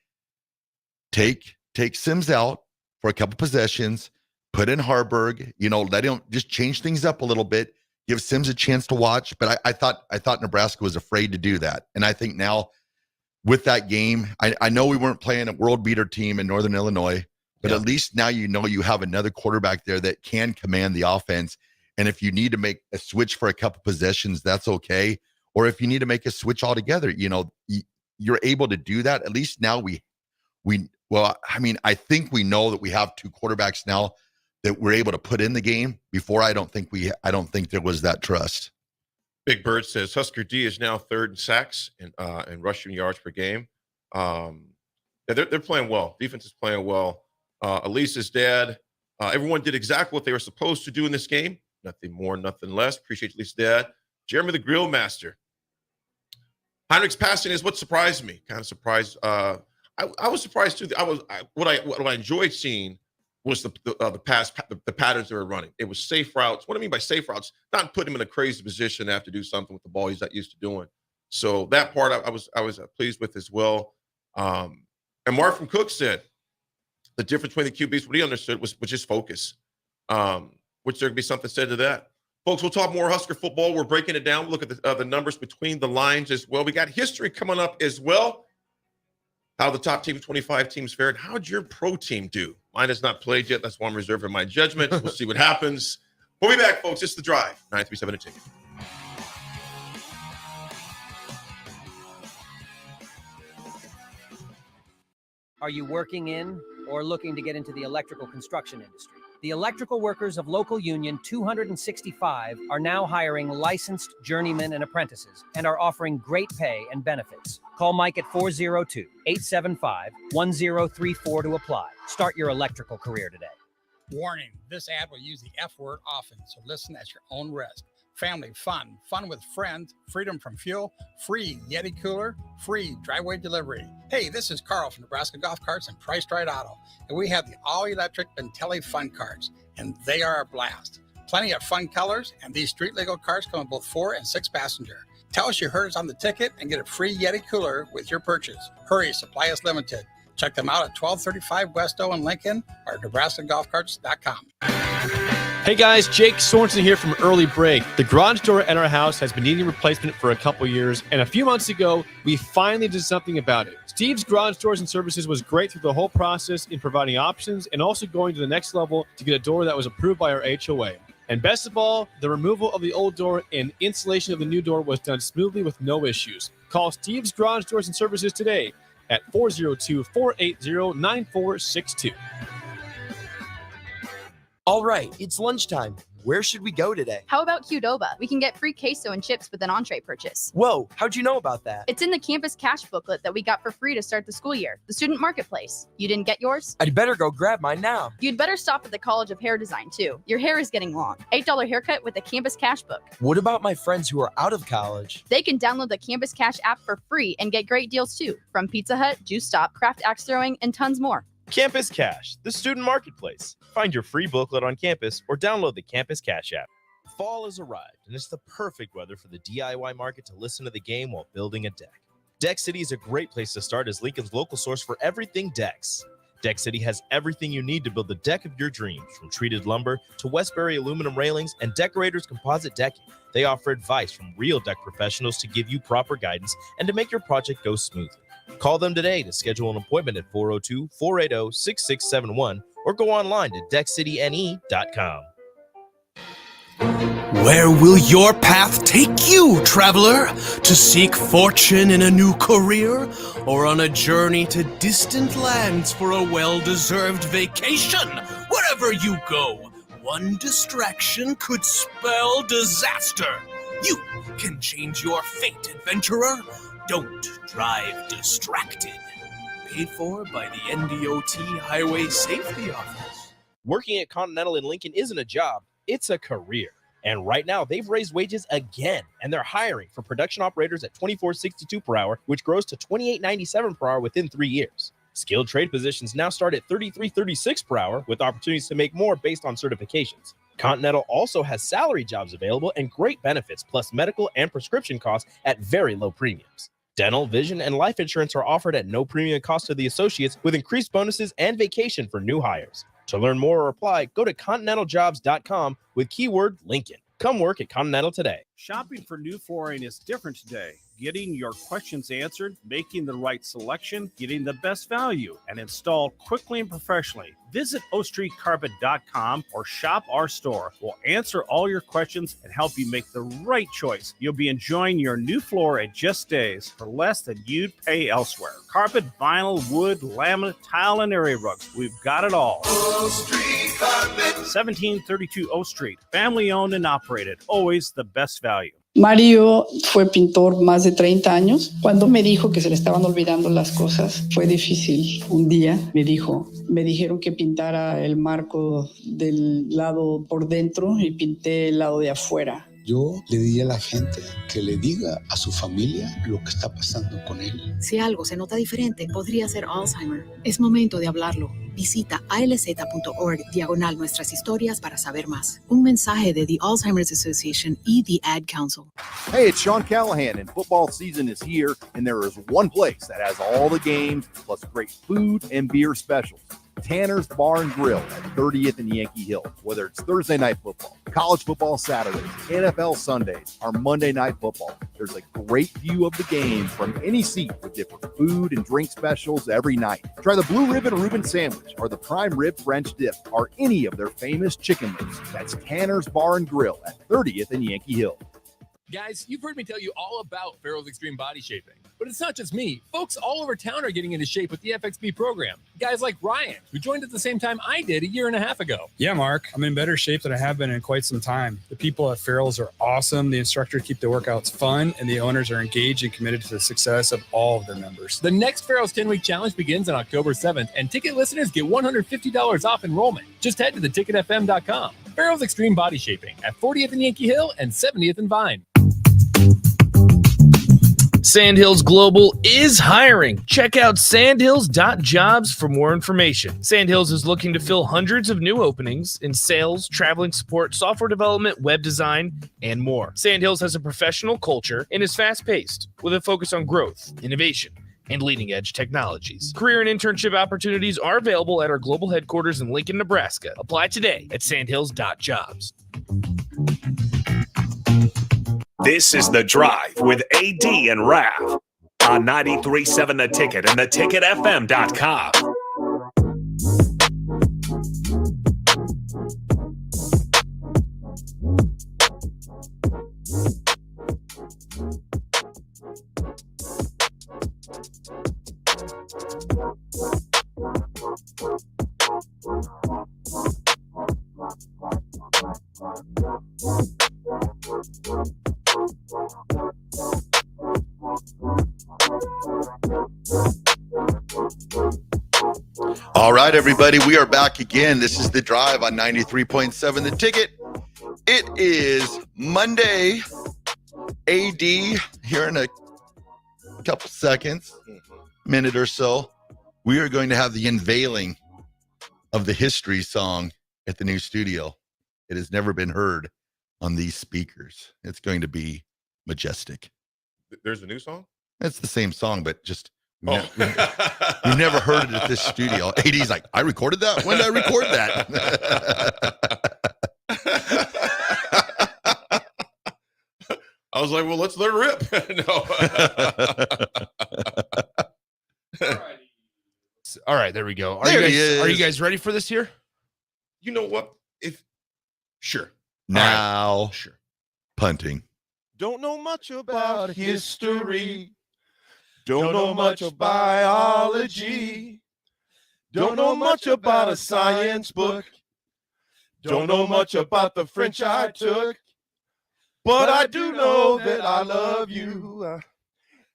take Sims out for a couple possessions, put in Harburg, let him just change things up a little bit, give Sims a chance to watch. But I thought Nebraska was afraid to do that. And I think now with that game, I know we weren't playing a world beater team in Northern Illinois, but at least now you have another quarterback there that can command the offense. And if you need to make a switch for a couple possessions, that's okay. Or if you need to make a switch altogether, you're able to do that. At least now I think we know that we have 2 quarterbacks now that we're able to put in the game. Before, I don't think there was that trust. Big Bird says Husker D is now 3rd in sacks and rushing yards per game. They're playing well. Defense is playing well. Elise's dad, everyone did exactly what they were supposed to do in this game. Nothing more, nothing less. Appreciate Elise's dad. Jeremy the Grill Master. Heinrich's passing is what surprised me. Kind of surprised. I was surprised too. What I enjoyed seeing was the patterns they were running. It was safe routes. What I mean by safe routes, not putting him in a crazy position to have to do something with the ball he's not used to doing. So that part I was pleased with as well. And Mark from Cook said the difference between the QBs, what he understood was just focus. Which there could be something said to that. Folks, we'll talk more Husker football. We're breaking it down. Look at the numbers between the lines as well. We got history coming up as well. How the top 25 teams fared. How'd your pro team do? Mine has not played yet. That's why I'm reserving my judgment. We'll see what happens. We'll be back, folks. It's The Drive. 937 a ticket. Are you working in or looking to get into the electrical construction industry? The electrical workers of local union 265 are now hiring licensed journeymen and apprentices and are offering great pay and benefits. Call Mike at 402-875-1034 to apply. Start your electrical career today. Warning, this ad will use the F word often, so listen at your own risk. Family fun with friends, freedom from fuel, free Yeti cooler, free driveway delivery. Hey, this is Carl from Nebraska Golf Carts and Priced Right Auto, and we have the all-electric Bentelli Fun Carts, and they are a blast. Plenty of fun colors, and these street-legal carts come in both 4 and 6 passenger. Tell us you heard us on the ticket and get a free Yeti cooler with your purchase. Hurry, supply is limited. Check them out at 1235 West O in Lincoln or NebraskaGolfCarts.com. Hey guys, Jake Sorensen here from Early Break. The garage door at our house has been needing replacement for a couple years, and a few months ago, we finally did something about it. Steve's Garage Doors and Services was great through the whole process in providing options and also going to the next level to get a door that was approved by our HOA. And best of all, the removal of the old door and installation of the new door was done smoothly with no issues. Call Steve's Garage Doors and Services today at 402-480-9462. All right, it's lunchtime. Where should we go today? How about Qdoba? We can get free queso and chips with an entree purchase. Whoa, how'd you know about that? It's in the campus cash booklet that we got for free to start the school year, the student marketplace. You didn't get yours? I'd better go grab mine now. You'd better stop at the College of Hair Design too. Your hair is getting long. $8 haircut with a campus cash book. What about my friends who are out of college? They can download the Campus Cash app for free and get great deals too, from Pizza Hut, Juice Stop, Craft Axe Throwing, and tons more. Campus Cash, the student marketplace. Find your free booklet on campus or download the Campus Cash app. Fall has arrived, and it's the perfect weather for the DIY market to listen to the game while building a deck. Deck City is a great place to start as Lincoln's local source for everything decks. Deck City has everything you need to build the deck of your dreams, from treated lumber to Westbury aluminum railings and Decorators composite decking. They offer advice from real deck professionals to give you proper guidance and to make your project go smoothly. Call them today to schedule an appointment at 402-480-6671 or go online to deckcityne.com. Where will your path take you, traveler? To seek fortune in a new career? Or on a journey to distant lands for a well-deserved vacation? Wherever you go, one distraction could spell disaster. You can change your fate, adventurer. Don't drive distracted. Paid for by the NDOT Highway Safety Office. Working at Continental in Lincoln isn't a job, it's a career. And right now, they've raised wages again, and they're hiring for production operators at $24.62 per hour, which grows to $28.97 per hour within 3 years. Skilled trade positions now start at $33.36 per hour, with opportunities to make more based on certifications. Continental also has salary jobs available and great benefits, plus medical and prescription costs at very low premiums. Dental, vision, and life insurance are offered at no premium cost to the associates, with increased bonuses and vacation for new hires. To learn more or apply, go to continentaljobs.com with keyword Lincoln. Come work at Continental today. Shopping for new flooring is different today. Getting your questions answered, making the right selection, getting the best value, and installed quickly and professionally. Visit ostreetcarpet.com or shop our store. We'll answer all your questions and help you make the right choice. You'll be enjoying your new floor at Just Days for less than you'd pay elsewhere. Carpet, vinyl, wood, laminate, tile, and area rugs. We've got it all. O Street Carpet. 1732 O Street. Family owned and operated. Always the best value. Mario fue pintor más de 30 años. Cuando me dijo que se le estaban olvidando las cosas, fue difícil. Un día me dijeron que pintara el marco del lado por dentro y pinté el lado de afuera. Yo le diría a la gente que le diga a su familia lo que está pasando con él. Si algo se nota diferente, podría ser Alzheimer. Es momento de hablarlo. Visita alz.org/nuestras historias para saber más. Un mensaje de The Alzheimer's Association y The Ad Council. Hey, it's Sean Callahan, and football season is here, and there is one place that has all the games, plus great food and beer specials. Tanner's Bar and Grill at 30th and Yankee Hill. Whether it's Thursday night football, college football Saturdays, NFL Sundays, or Monday night football, there's a great view of the game from any seat with different food and drink specials every night. Try the Blue Ribbon Reuben Sandwich or the Prime Rib French Dip or any of their famous chicken wings. That's Tanner's Bar and Grill at 30th and Yankee Hill. Guys, you've heard me tell you all about Farrell's Extreme Body Shaping. But it's not just me. Folks all over town are getting into shape with the FXB program. Guys like Ryan, who joined at the same time I did a year and a half ago. Yeah, Mark, I'm in better shape than I have been in quite some time. The people at Farrell's are awesome. The instructors keep the workouts fun, and the owners are engaged and committed to the success of all of their members. The next Farrell's 10-week challenge begins on October 7th, and ticket listeners get $150 off enrollment. Just head to theticketfm.com. Farrell's Extreme Body Shaping at 40th and Yankee Hill and 70th and Vine. Sandhills Global is hiring. Check out sandhills.jobs for more information. Sandhills is looking to fill hundreds of new openings in sales, traveling support, software development, web design, and more. Sandhills has a professional culture and is fast-paced with a focus on growth, innovation, and leading-edge technologies. Career and internship opportunities are available at our global headquarters in Lincoln, Nebraska. Apply today at sandhills.jobs. This is The Drive with AD and Raff on 93.7 The Ticket and theticketfm.com. All right, everybody, we are back again. This is The Drive on 93.7 The Ticket. It is Monday. AD here in a couple seconds, minute or so. We are going to have the unveiling of the history song at the new studio. It has never been heard on these speakers. It's going to be majestic. There's a new song? It's the same song, but just we've never heard it at this studio. AD's like, I recorded that? When did I record that? I was like, well, let's let it rip. No. All right, there we go. There he is. Are you guys ready for this here? You know what? Sure. Now, right. Sure. Punting. Don't know much about history. Don't know much of biology. Don't know much about a science book. Don't know much about the French I took. But I do know that I love you.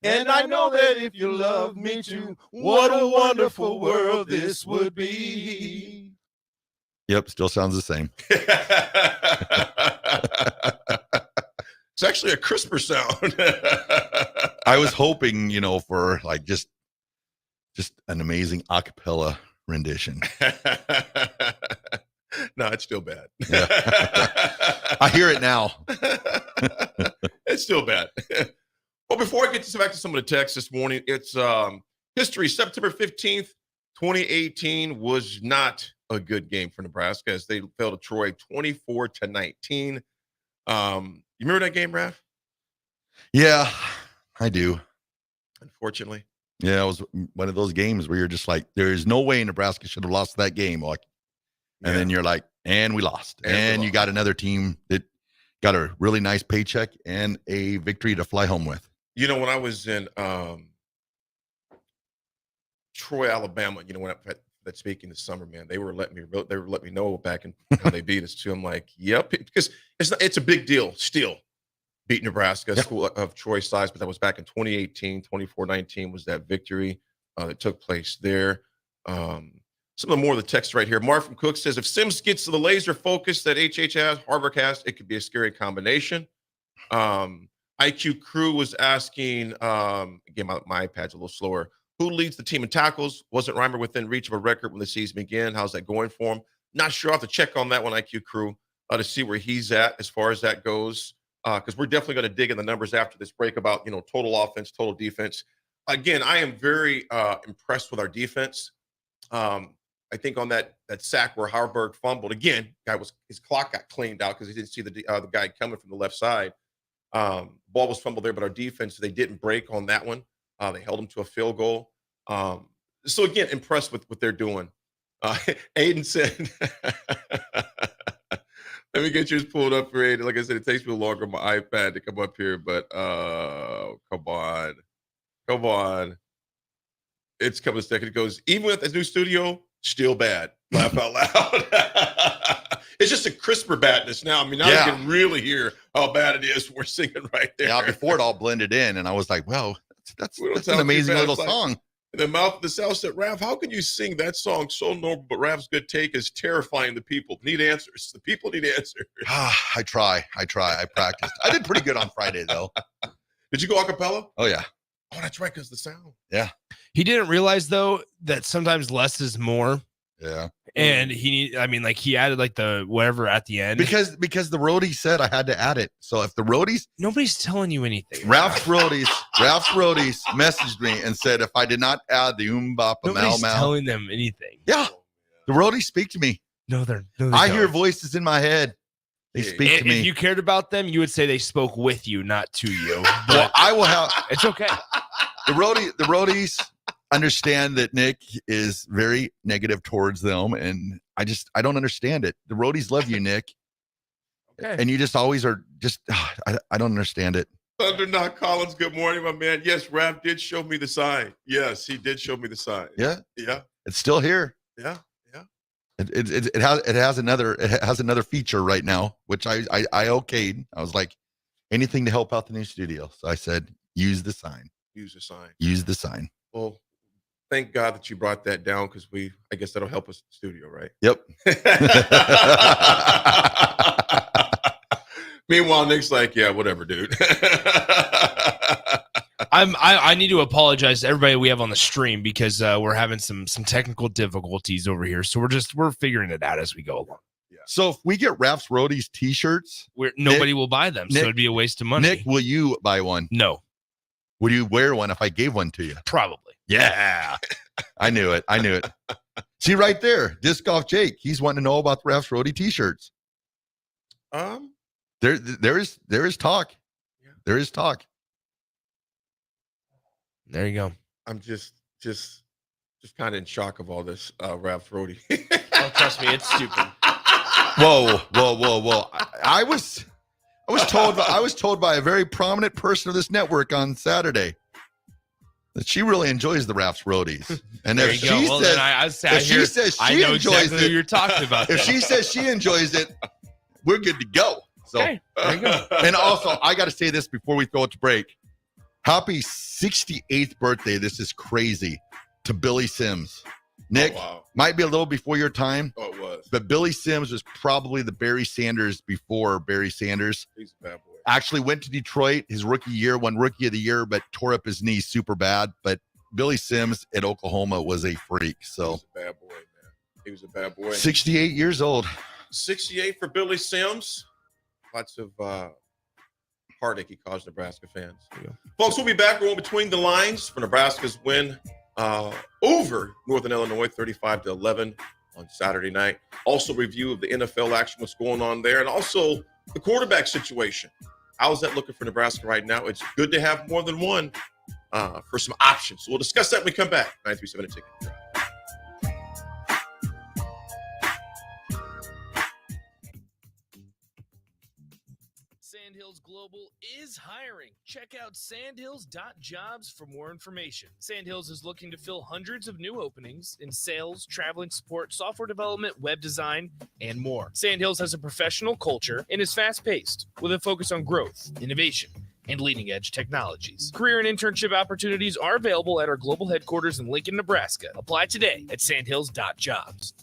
And I know that if you love me too, what a wonderful world this would be. Yep, still sounds the same. It's actually a crisper sound. I was hoping, for like just an amazing a cappella rendition. No, it's still bad. Yeah. I hear it now. It's still bad. Well, before I get back to some of the texts this morning, it's history. September 15th, 2018 was not a good game for Nebraska as they fell to Troy 24-19. You remember that game, Raff? Yeah, I do. Unfortunately. Yeah, it was one of those games where you're just like, there is no way Nebraska should have lost that game. And then you're like, and we lost. And you got another team that got a really nice paycheck and a victory to fly home with. When I was in Troy, Alabama, when I had that speaking this summer, man, they were letting me know back in how they beat us too. I'm like, yep, because it's a big deal still. Beat Nebraska, school of Troy size, but that was back in 2018. 24-19 was that victory that took place there. Some of the more of the text right here. Mark from Cook says, if Sims gets to the laser focus that HH has, Harvard has, it could be a scary combination. IQ Crew was asking, again, my iPad's a little slower. Who leads the team in tackles? Wasn't Reimer within reach of a record when the season began? How's that going for him? Not sure. I'll have to check on that one, IQ Crew, to see where he's at as far as that goes. Because we're definitely going to dig in the numbers after this break about, total offense, total defense. Again, I am very impressed with our defense. I think on that sack where Harburg fumbled, again, his clock got cleaned out because he didn't see the guy coming from the left side. Ball was fumbled there, but our defense, they didn't break on that one. They held him to a field goal. So again, impressed with what they're doing. Aiden said, let me get yours pulled up for Aiden. Like I said, it takes me longer on my iPad to come up here, but come on. It's coming a second. It goes, even with the new studio, still bad. Laugh out loud. It's just a crisper badness now. I mean, now you can really hear how bad it is. We're singing right there. Yeah, before it all blended in, and I was like, well, that's an amazing little song. In the mouth of the South said, Raff, how can you sing that song so normal, but Raff's good take is terrifying the people. Need answers. The people need answers. I try. I practiced. I did pretty good on Friday, though. Did you go a cappella? Oh, yeah. Oh, that's right, because the sound. Yeah. He didn't realize, though, that sometimes less is more. Yeah. And he added like the whatever at the end. Because the roadie said I had to add it. So if the roadies. Nobody's telling you anything. Raff's roadies messaged me and said if I did not add the bapa nobody's mal telling them anything. Yeah. The roadies speak to me. No, they I don't. hear voices in my head. They speak to me. If you cared about them, you would say they spoke with you, not to you. But well, I will have. It's okay. The roadies understand that Nick is very negative towards them, and I don't understand it. The roadies love you, Nick. Okay. And you just always are just I don't understand it. Thunder Knock Collins, good morning, my man. Yes, Raff did show me the sign. Yes, he did show me the sign. Yeah. Yeah. It's still here. Yeah. It has another feature right now, which I okayed. I was like, anything to help out the new studio. So I said, use the sign. Use the sign. Use the sign. Well, thank God that you brought that down because I guess that'll help us in the studio, right? Yep. Meanwhile, Nick's like, yeah, whatever, dude. I need to apologize to everybody we have on the stream because we're having some technical difficulties over here. So we're figuring it out as we go along. So if we get Raff's Roadies t-shirts, nobody will buy them. So it'd be a waste of money. Nick, will you buy one? No. Would you wear one if I gave one to you? Probably. Yeah. I knew it. See right there, Disc Golf Jake. He's wanting to know about the Raff's Roadie t-shirts. There is talk. Yeah. There is talk. There you go. I'm just kind of in shock of all this, Raff Roadie. Oh, trust me, it's stupid. Whoa. I was told by a very prominent person of this network on Saturday that she really enjoys the Raff's Roadies. And if she says she enjoys it, who you're talking about. If she says she enjoys it, we're good to go. So okay, there you go. And also, I got to say this before we throw it to break. Happy 68th birthday. This is crazy. To Billy Sims. Nick, might be a little before your time. Oh, it was. But Billy Sims was probably the Barry Sanders before Barry Sanders. He's a bad boy. Actually went to Detroit his rookie year, won Rookie of the Year, but tore up his knee super bad. But Billy Sims at Oklahoma was a freak. So he was a bad boy, man. He was a bad boy. 68 years old. 68 for Billy Sims. Lots of heartache he caused Nebraska fans. Folks, we'll be back. We're on Between the Lines for Nebraska's win over Northern Illinois 35-11 on Saturday night. Also review of the NFL action, what's going on there, and also the quarterback situation. How's that looking for Nebraska right now? It's good to have more than one for some options. So we'll discuss that when we come back. 937 ticket. Sandhills Global is hiring. Check out sandhills.jobs for more information. Sandhills is looking to fill hundreds of new openings in sales, traveling support, software development, web design, and more. Sandhills has a professional culture and is fast-paced with a focus on growth, innovation, and leading-edge technologies. Career and internship opportunities are available at our global headquarters in Lincoln, Nebraska. Apply today at sandhills.jobs.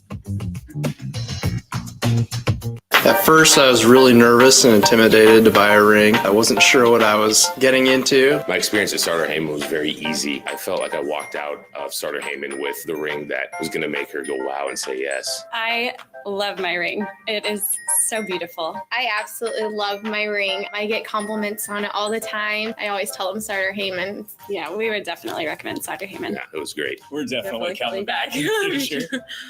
At first, I was really nervous and intimidated to buy a ring. I wasn't sure what I was getting into. My experience at Starter Heyman was very easy. I felt like I walked out of Starter Heyman with the ring that was going to make her go wow and say yes. I love my ring. It is so beautiful. I absolutely love my ring. I get compliments on it all the time. I always tell them Starter Heyman. Yeah, we would definitely recommend Starter Heyman. Yeah, it was great. We're definitely coming back. Sure.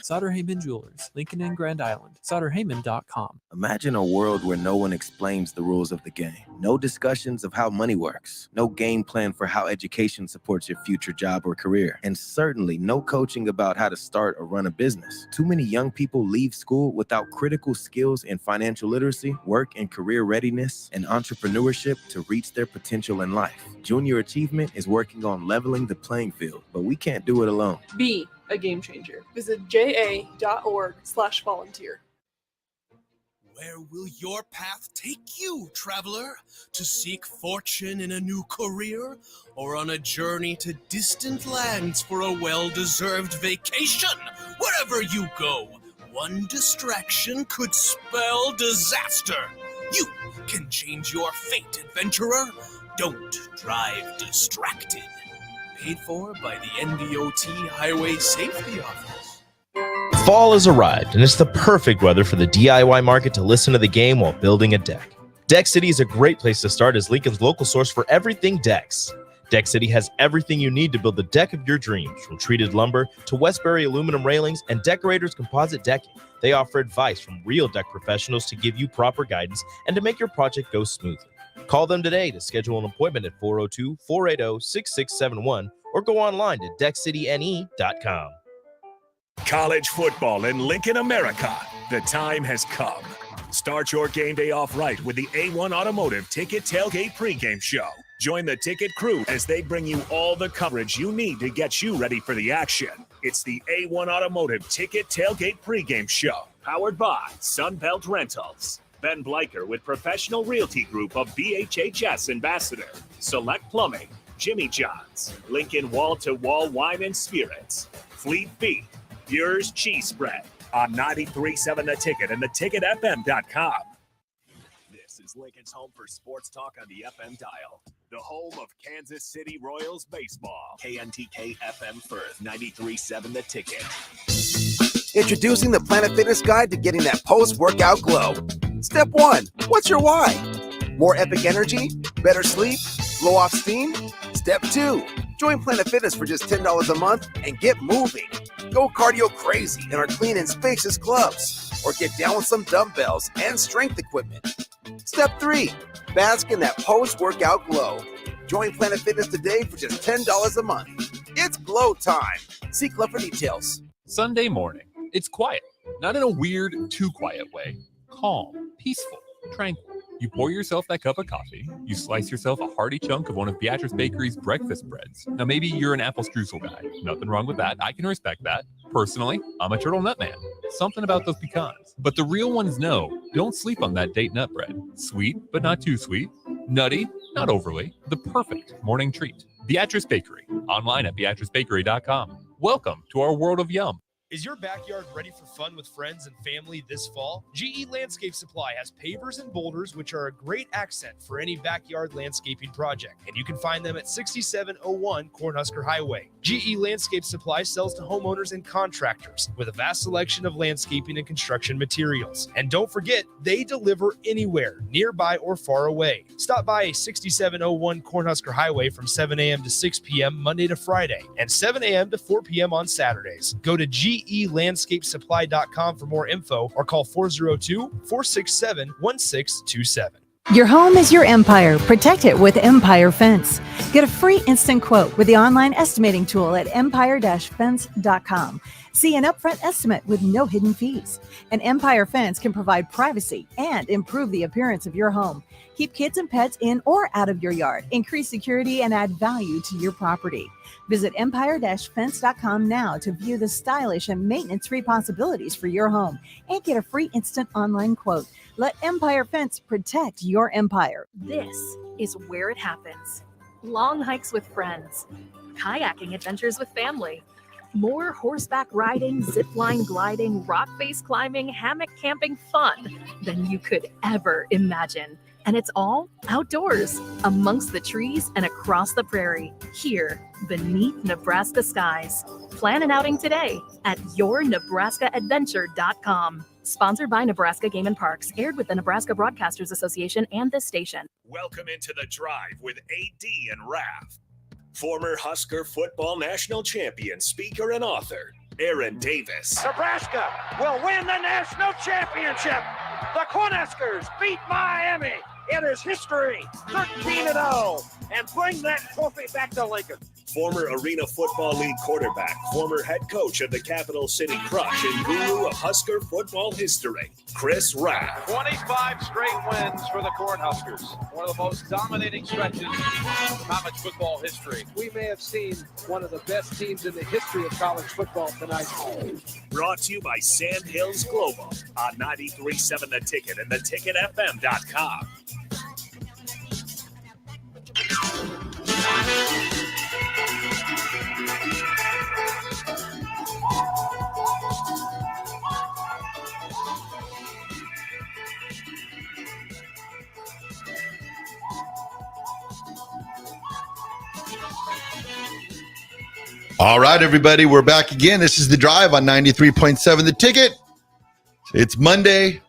Sauter Heyman Jewelers, Lincoln and Grand Island. SauterHeyman.com. Imagine a world where no one explains the rules of the game. No discussions of how money works. No game plan for how education supports your future job or career. And certainly no coaching about how to start or run a business. Too many young people leave school without critical skills in financial literacy, work and career readiness, and entrepreneurship to reach their potential in life. Junior Achievement is working on leveling the playing field, but we can't do it alone. Be a game changer. Visit ja.org/volunteer. Where will your path take you, traveler? To seek fortune in a new career? Or on a journey to distant lands for a well-deserved vacation? Wherever you go, one distraction could spell disaster. You can change your fate, adventurer. Don't drive distracted. Paid for by the NDOT Highway Safety Office. Fall has arrived, and it's the perfect weather for the DIY market to listen to the game while building a deck. Deck City is a great place to start as Lincoln's local source for everything decks. Deck City has everything you need to build the deck of your dreams, from treated lumber to Westbury aluminum railings and Decorators composite decking. They offer advice from real deck professionals to give you proper guidance and to make your project go smoothly. Call them today to schedule an appointment at 402-480-6671 or go online to deckcityne.com. College football in Lincoln, America. The time has come. Start your game day off right with the A1 Automotive Ticket Tailgate pregame show. Join the ticket crew as they bring you all the coverage you need to get you ready for the action. It's the A1 Automotive Ticket Tailgate pregame show, powered by Sunbelt Rentals. Ben Bleicher with Professional Realty Group of BHHS Ambassador. Select Plumbing. Jimmy John's. Lincoln Wall-to-Wall Wine and Spirits. Fleet Feet. Yours Cheese Spread. On 93.7 The Ticket and theticketfm.com. This is Lincoln's home for sports talk on the FM dial. The home of Kansas City Royals baseball. KNTK FM Firth, 93.7 The Ticket. Introducing the Planet Fitness Guide to getting that post-workout glow. Step 1, what's your why? More epic energy? Better sleep? Blow off steam? Step 2, join Planet Fitness for just $10 a month and get moving. Go cardio crazy in our clean and spacious clubs, or get down with some dumbbells and strength equipment. Step 3, bask in that post-workout glow. Join Planet Fitness today for just $10 a month. It's glow time. See Club for details. Sunday morning. It's quiet, not in a weird, too quiet way. Calm, peaceful, tranquil. You pour yourself that cup of coffee. You slice yourself a hearty chunk of one of Beatrice Bakery's breakfast breads. Now, maybe you're an apple streusel guy. Nothing wrong with that. I can respect that. Personally, I'm a turtle nut man. Something about those pecans. But the real ones know, don't sleep on that date nut bread. Sweet, but not too sweet. Nutty, not overly. The perfect morning treat. Beatrice Bakery. Online at beatricebakery.com. Welcome to our world of yum. Is your backyard ready for fun with friends and family this fall? GE Landscape Supply has pavers and boulders, which are a great accent for any backyard landscaping project. And you can find them at 6701 Cornhusker Highway. GE Landscape Supply sells to homeowners and contractors with a vast selection of landscaping and construction materials. And don't forget, they deliver anywhere, nearby or far away. Stop by 6701 Cornhusker Highway from 7 a.m. to 6 p.m. Monday to Friday and 7 a.m. to 4 p.m. on Saturdays. Go to GELandscapesupply.com for more info or call 402-467-1627. Your home is your empire. Protect it with Empire Fence. Get a free instant quote with the online estimating tool at empire-fence.com. See an upfront estimate with no hidden fees. An Empire Fence can provide privacy and improve the appearance of your home. Keep kids and pets in or out of your yard. Increase security and add value to your property. Visit empire-fence.com now to view the stylish and maintenance-free possibilities for your home and get a free instant online quote. Let Empire Fence protect your empire. This is where it happens. Long hikes with friends, kayaking adventures with family, more horseback riding, zipline gliding, rock face climbing, hammock camping fun than you could ever imagine. And it's all outdoors, amongst the trees and across the prairie, here beneath Nebraska skies. Plan an outing today at yournebraskaadventure.com. Sponsored by Nebraska Game and Parks, aired with the Nebraska Broadcasters Association and this station. Welcome into the drive with AD and Raff. Former Husker football national champion, speaker, and author, Aaron Davis. Nebraska will win the national championship. The Cornhuskers beat Miami. It is history, 13-0, and bring that trophy back to Lincoln. Former Arena Football League quarterback, former head coach of the Capital City Crush, and guru of Husker football history, Chris Raff. 25 straight wins for the Cornhuskers. One of the most dominating stretches in college football history. We may have seen one of the best teams in the history of college football tonight. Brought to you by Sandhills Global on 93.7 The Ticket and theticketfm.com. All right, everybody, we're back again. This is The Drive on 93.7 The Ticket. It's Monday,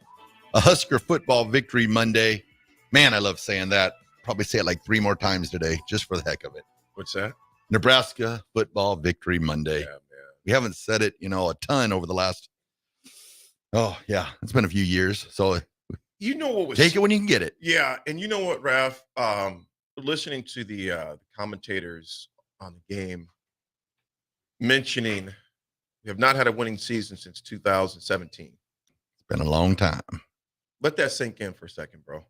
a Husker football victory Monday. Man, I love saying that. Probably say it like 3 more times today, just for the heck of it. What's that? Nebraska football victory Monday. Yeah, man. We haven't said it, a ton over the last, it's been a few years. So you know what was take it when you can get it. Yeah, and you know what, Raff? Listening to the commentators on the game mentioning we have not had a winning season since 2017. It's been a long time. Let that sink in for a second, bro.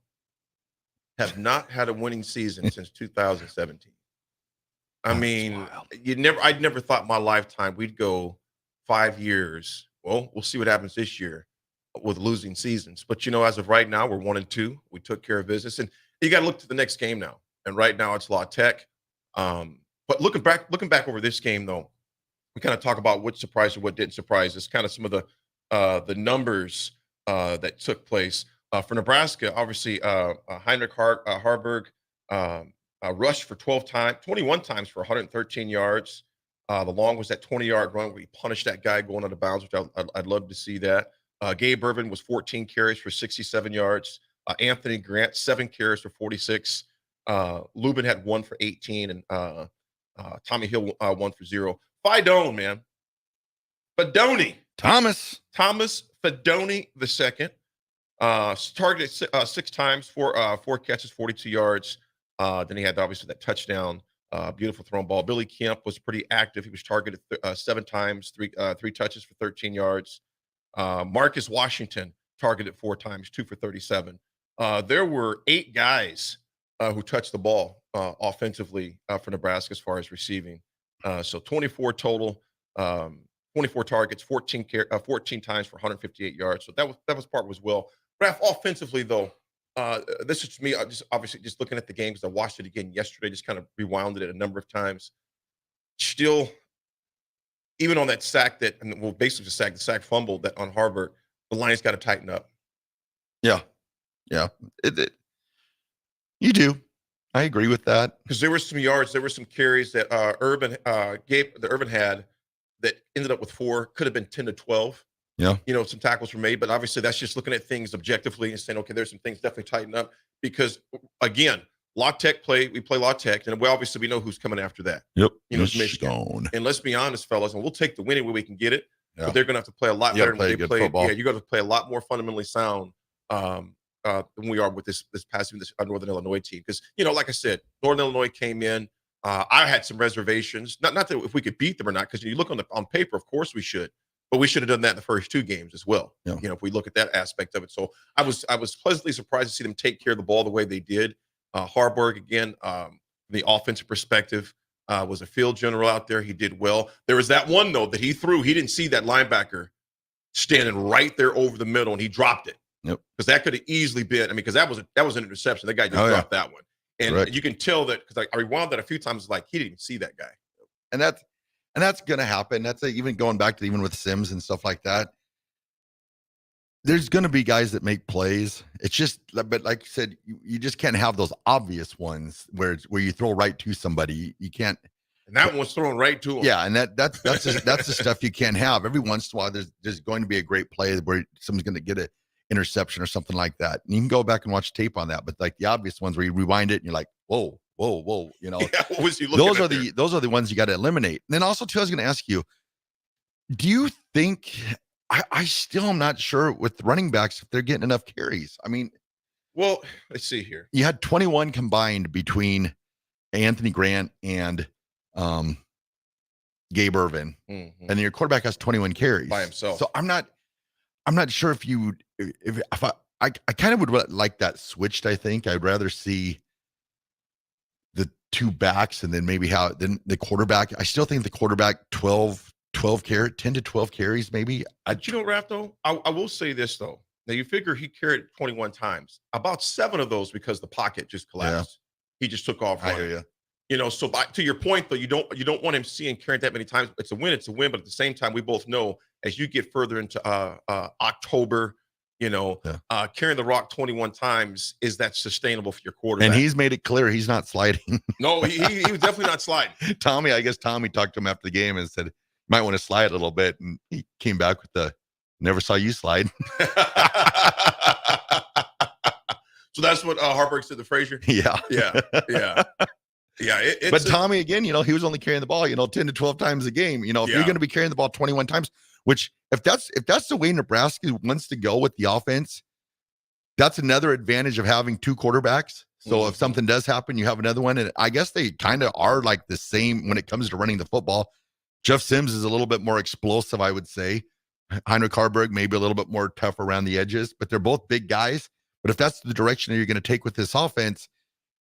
Have not had a winning season since 2017. I mean, I'd never thought in my lifetime we'd go 5 years. Well, we'll see what happens this year with losing seasons. But as of right now, we're 1-2. We took care of business, and you got to look to the next game now. And right now, it's La Tech. But looking back over this game, though, we kind of talk about what surprised or what didn't surprise us. Kind of some of the numbers that took place for Nebraska. Obviously, Heinrich Harburg rushed for 21 times for 113 yards. The long was that 20-yard run where he punished that guy going out of bounds, which I'd love to see that. Gabe Irvin was 14 carries for 67 yards. Anthony Grant, 7 carries for 46. Lubin had 1 for 18, and Tommy Hill 1 for 0. Fidone, man. Thomas Fidone II. Targeted 6 times, 4 catches, 42 yards. Then he had obviously that touchdown. Beautiful thrown ball. Billy Kemp was pretty active. He was targeted 7 times, 3 touches for 13 yards. Marcus Washington targeted 4 times, 2 for 37. There were 8 guys who touched the ball offensively for Nebraska as far as receiving. So 24 total, 24 targets, 14 times for 158 yards. So that was part was well. Raff, offensively though, this is to me just looking at the game because I watched it again yesterday, just kind of rewound it a number of times. Still, even on that sack basically the sack fumble that on Harvard, the Lions got to tighten up. Yeah. You do. I agree with that. Because there were some yards, there were some carries that Urban had that ended up with 4, could have been 10 to 12. Yeah. Some tackles were made, but obviously that's just looking at things objectively and saying, okay, there's some things definitely tighten up. Because again, La Tech we play La Tech, and we know who's coming after that. Yep. It's Michigan. And let's be honest, fellas, and we'll take the win any way we can get it. Yeah. But they're going to have to play a lot better than they played. Football. Yeah, you got to play a lot more fundamentally sound than we are with this Northern Illinois team. Because like I said, Northern Illinois came in. I had some reservations. Not that if we could beat them or not, because you look on paper, of course we should. But we should have done that in the first 2 games as well. Yeah. If we look at that aspect of it. So I was pleasantly surprised to see them take care of the ball the way they did. Harburg, again, the offensive perspective, was a field general out there. He did well. There was that one, though, that he threw. He didn't see that linebacker standing right there over the middle, and he dropped it. Yep. Because that could have easily been, because that was an interception. That guy just dropped that one. And you can tell that, because I rewound that a few times, like he didn't even see that guy. And that's going to happen. That's even going back to even with Sims and stuff like that. There's going to be guys that make plays. It's just, but like you said, you just can't have those obvious ones where you throw right to somebody. You can't. And that one's thrown right to him. Yeah, and that's the stuff you can't have. Every once in a while, there's going to be a great play where someone's going to get an interception or something like that. And you can go back and watch tape on that. But like the obvious ones where you rewind it and you're like, whoa. Yeah, what was he looking those are the ones you got to eliminate. And then also too, I was going to ask you, do you think? I still am not sure with running backs if they're getting enough carries. Well, let's see here. You had 21 combined between Anthony Grant and Gabe Irvin, and then your quarterback has 21 carries by himself. So I'm not sure if I kind of would like that switched. I think I'd rather see the 2 backs and then maybe then the quarterback. I still think the quarterback 10 to 12 carries, maybe. Raff, though, I will say this, though. Now, you figure he carried 21 times. About 7 of those because the pocket just collapsed. Yeah. He just took off running. I hear you. So to your point, though, you don't want him seeing carrying that many times. It's a win, but at the same time, we both know as you get further into October, carrying the rock 21 times, is that sustainable for your quarterback? And he's made it clear he's not sliding. No, he was definitely not sliding. Tommy talked to him after the game and said, might want to slide a little bit, and he came back with never saw you slide. So that's what Harburg said to Frazier. Yeah. But Tommy, again, he was only carrying the ball 10 to 12 times a game. If you're going to be carrying the ball 21 times, which if that's the way Nebraska wants to go with the offense, that's another advantage of having 2 quarterbacks. So if something does happen, you have another one, and I guess they kind of are like the same when it comes to running the football. Jeff Sims is a little bit more explosive, I would say. Heinrich Harburg maybe a little bit more tough around the edges, but they're both big guys. But if that's the direction that you're going to take with this offense,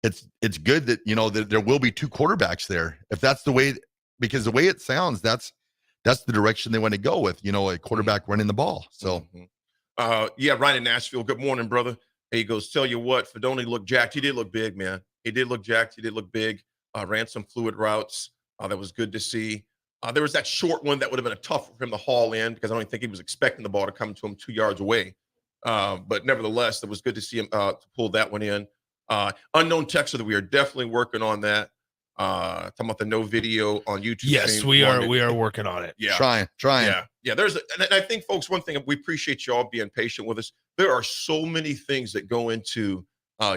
it's good that that there will be 2 quarterbacks there. If that's the way, because the way it sounds, that's the direction they want to go with. A quarterback running the ball. So Yeah, Ryan in Nashville. Good morning, brother. He goes, tell you what, Fedoni looked jacked. He did look big, man. He did look jacked. He did look big. Ran some fluid routes. That was good to see. There was that short one that would have been a tough for him to haul in because I don't think he was expecting the ball to come to him 2 yards away. But nevertheless, it was good to see him to pull that one in. Unknown texter, we are definitely working on that. Talking about the no video on YouTube. Yes, we are working on it. Yeah. Trying. Yeah. And I think, folks, one thing, we appreciate you all being patient with us. There are so many things that go into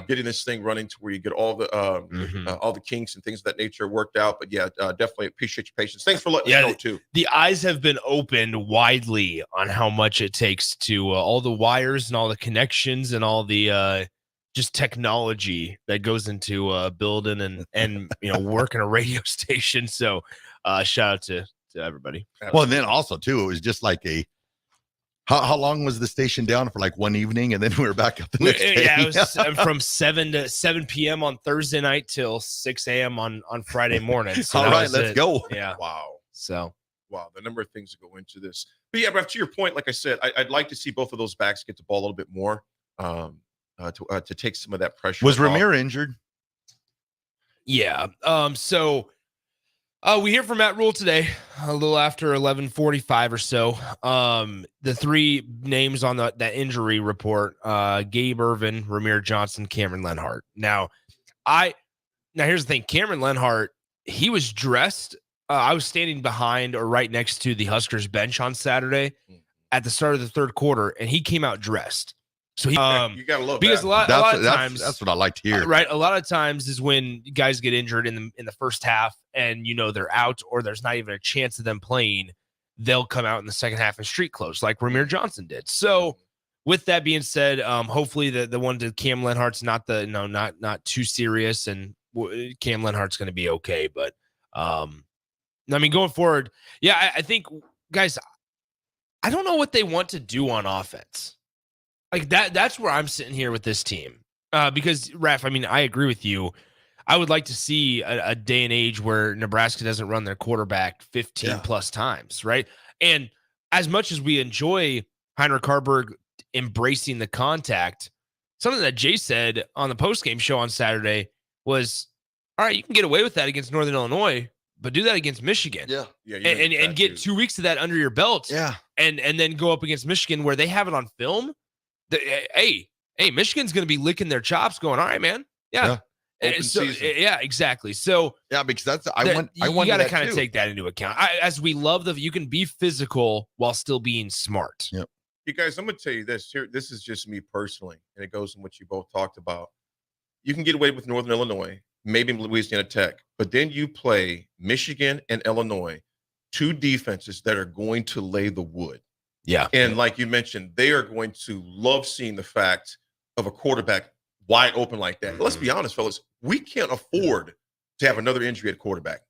getting this thing running to where you get all the kinks and things of that nature worked out. But yeah, definitely appreciate your patience. Thanks for letting us know too. The eyes have been opened widely on how much it takes to all the wires and all the connections and all the just technology that goes into building and working a radio station. So shout out to everybody. Well, and then also too, it was just like how long was the station down for? Like one evening, and then we were back up the next day. Yeah, it was from 7 p.m. on Thursday night till 6 a.m. on Friday morning. So all right, let's go. Yeah. Wow. So the number of things that go into this. But yeah, Raff, to your point, like I said, I'd like to see both of those backs get the ball a little bit more. To take some of that pressure. Was Ramir injured? Yeah. So we hear from Matt Rule today, a little after 11:45 or so. The three names on that injury report: Gabe Irvin, Ramir Johnson, Cameron Lenhart. Now here's the thing: Cameron Lenhart, he was dressed. I was standing behind or right next to the Huskers bench on Saturday at the start of the third quarter, and he came out dressed. So he, you gotta love because that. a lot of times that's what I like to hear. Right, a lot of times is when guys get injured in the first half, and they're out, or there's not even a chance of them playing. They'll come out in the second half in street clothes, like Ramir Johnson did. So, with that being said, hopefully the one to Cam Lenhart's not too serious, and Cam Lenhart's going to be okay. But going forward, yeah, I think guys, I don't know what they want to do on offense. Like that's where I'm sitting here with this team. Because Raff, I agree with you. I would like to see a day and age where Nebraska doesn't run their quarterback 15 plus times, right? And as much as we enjoy Heinrich Harburg embracing the contact, something that Jay said on the postgame show on Saturday was, all right, you can get away with that against Northern Illinois, but do that against Michigan. Yeah. And get 2 weeks of that under your belt. Yeah. And then go up against Michigan where they have it on film. Hey, Michigan's going to be licking their chops going, all right, man. Yeah. Yeah, exactly. So yeah, because you got to kind of take that into account. As we love you can be physical while still being smart. Yep. You guys, I'm going to tell you this here. This is just me personally, and it goes in what you both talked about. You can get away with Northern Illinois, maybe Louisiana Tech, but then you play Michigan and Illinois, two defenses that are going to lay the wood. Yeah. And like you mentioned, they are going to love seeing the fact of a quarterback wide open like that. Let's be honest, fellas. We can't afford to have another injury at quarterback.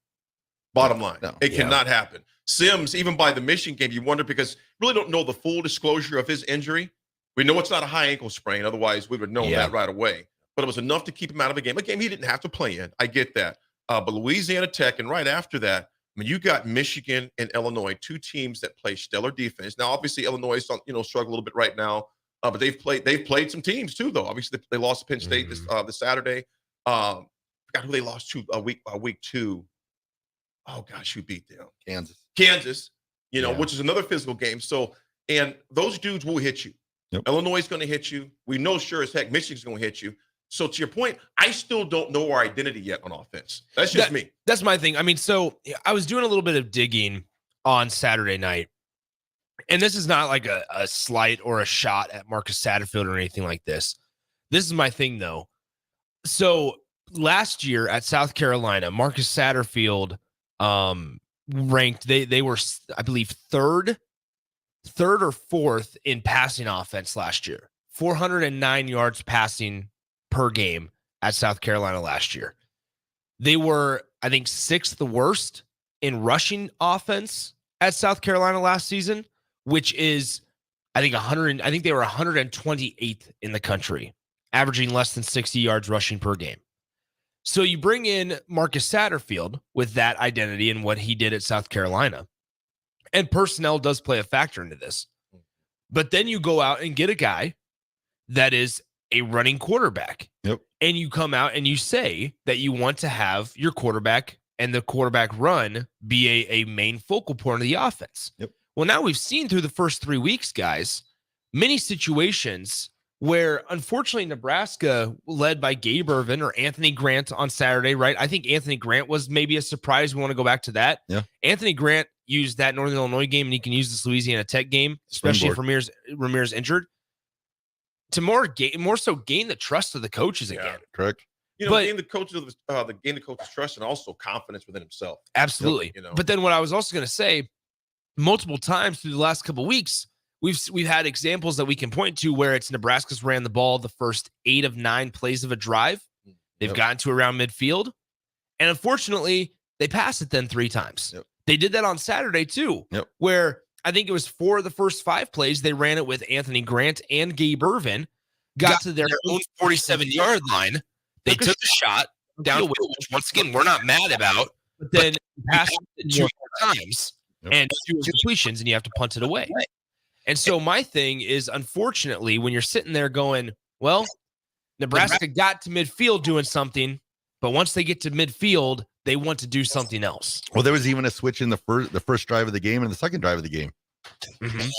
Bottom line. No. It cannot happen. Sims, even by the Michigan game, you wonder because really don't know the full disclosure of his injury. We know it's not a high ankle sprain. Otherwise, we would have known that right away. But it was enough to keep him out of a game he didn't have to play in. I get that. But Louisiana Tech, and right after that, you got Michigan and Illinois, two teams that play stellar defense. Now, obviously, Illinois is struggle a little bit right now, but they've played some teams too, though. Obviously, they lost to Penn State this Saturday. Forgot who they lost to week 2. Oh gosh, who beat them? Kansas. Which is another physical game. So, and those dudes will hit you. Yep. Illinois is going to hit you. We know sure as heck Michigan's going to hit you. So to your point, I still don't know our identity yet on offense. That's just me. That's my thing. So I was doing a little bit of digging on Saturday night, and this is not like a slight or a shot at Marcus Satterfield or anything like this. This is my thing, though. So last year at South Carolina, Marcus Satterfield ranked, they were, I believe, third or fourth in passing offense last year. 409 yards passing per game at South Carolina last year. They were, I think, sixth the worst in rushing offense at South Carolina last season, which is, I think, they were 128th in the country, averaging less than 60 yards rushing per game. So you bring in Marcus Satterfield with that identity and what he did at South Carolina, and personnel does play a factor into this. But then you go out and get a guy that is a running quarterback. Yep. And you come out and you say that you want to have your quarterback and the quarterback run be a main focal point of the offense. Yep. Well, now we've seen through the first 3 weeks, guys, many situations where unfortunately Nebraska, led by Gabe Irvin or Anthony Grant on Saturday, right? I think Anthony Grant was maybe a surprise. We want to go back to that. Yeah. Anthony Grant used that Northern Illinois game, and he can use this Louisiana Tech game, especially if Ramirez injured, to more so gain the trust of the coaches again. Correct. Gain the coach's trust and also confidence within himself. Absolutely. But then what I was also going to say, multiple times through the last couple of weeks, we've had examples that we can point to where it's Nebraska's ran the ball the first 8 of 9 plays of a drive. They've gotten to around midfield, and unfortunately, they pass it then 3 times. They did that on Saturday too, where I think it was 4 of the first 5 plays. They ran it with Anthony Grant and Gabe Irvin, got to their own 47-yard line. They took the shot down, which once again, we're not mad about, but then passed it 2 more times and 2 completions, and you have to punt it away. And so my thing is, unfortunately, when you're sitting there going, well, Nebraska got to midfield doing something, but once they get to midfield, they want to do something else. Well, there was even a switch in the first drive of the game and the second drive of the game. Mm-hmm.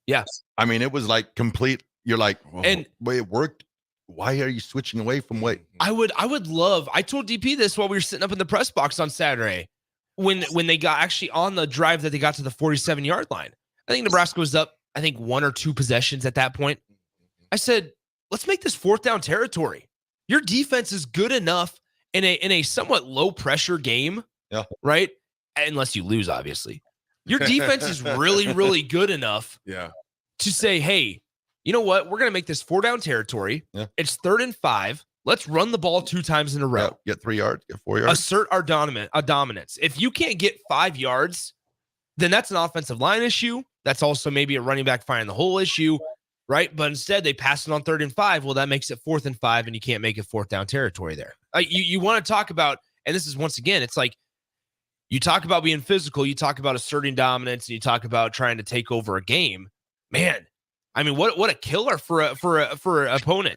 Yeah. I mean, it was like complete. You're like, and wait, it worked. Why are you switching away from what? I would love. I told DP this while we were sitting up in the press box on Saturday when they got actually on the drive that they got to the 47-yard line. I think Nebraska was up, 1 or 2 possessions at that point. I said, let's make this 4th down territory. Your defense is good enough in a somewhat low pressure game. Yeah. Right. Unless you lose, obviously. Your defense is really, really good enough. Yeah. To say, hey, you know what? We're going to make this 4 down territory. Yeah. It's 3rd and 5. Let's run the ball 2 times in a row. Yeah, get 3 yards, get 4 yards. Assert our dominance. If you can't get 5 yards, then that's an offensive line issue. That's also maybe a running back finding the hole issue, right? But instead, they pass it on 3rd and 5. Well, that makes it 4th and 5, and you can't make it 4th down territory there. You want to talk about, and this is once again, it's like you talk about being physical, you talk about asserting dominance, and you talk about trying to take over a game. Man, I mean, what a killer for an opponent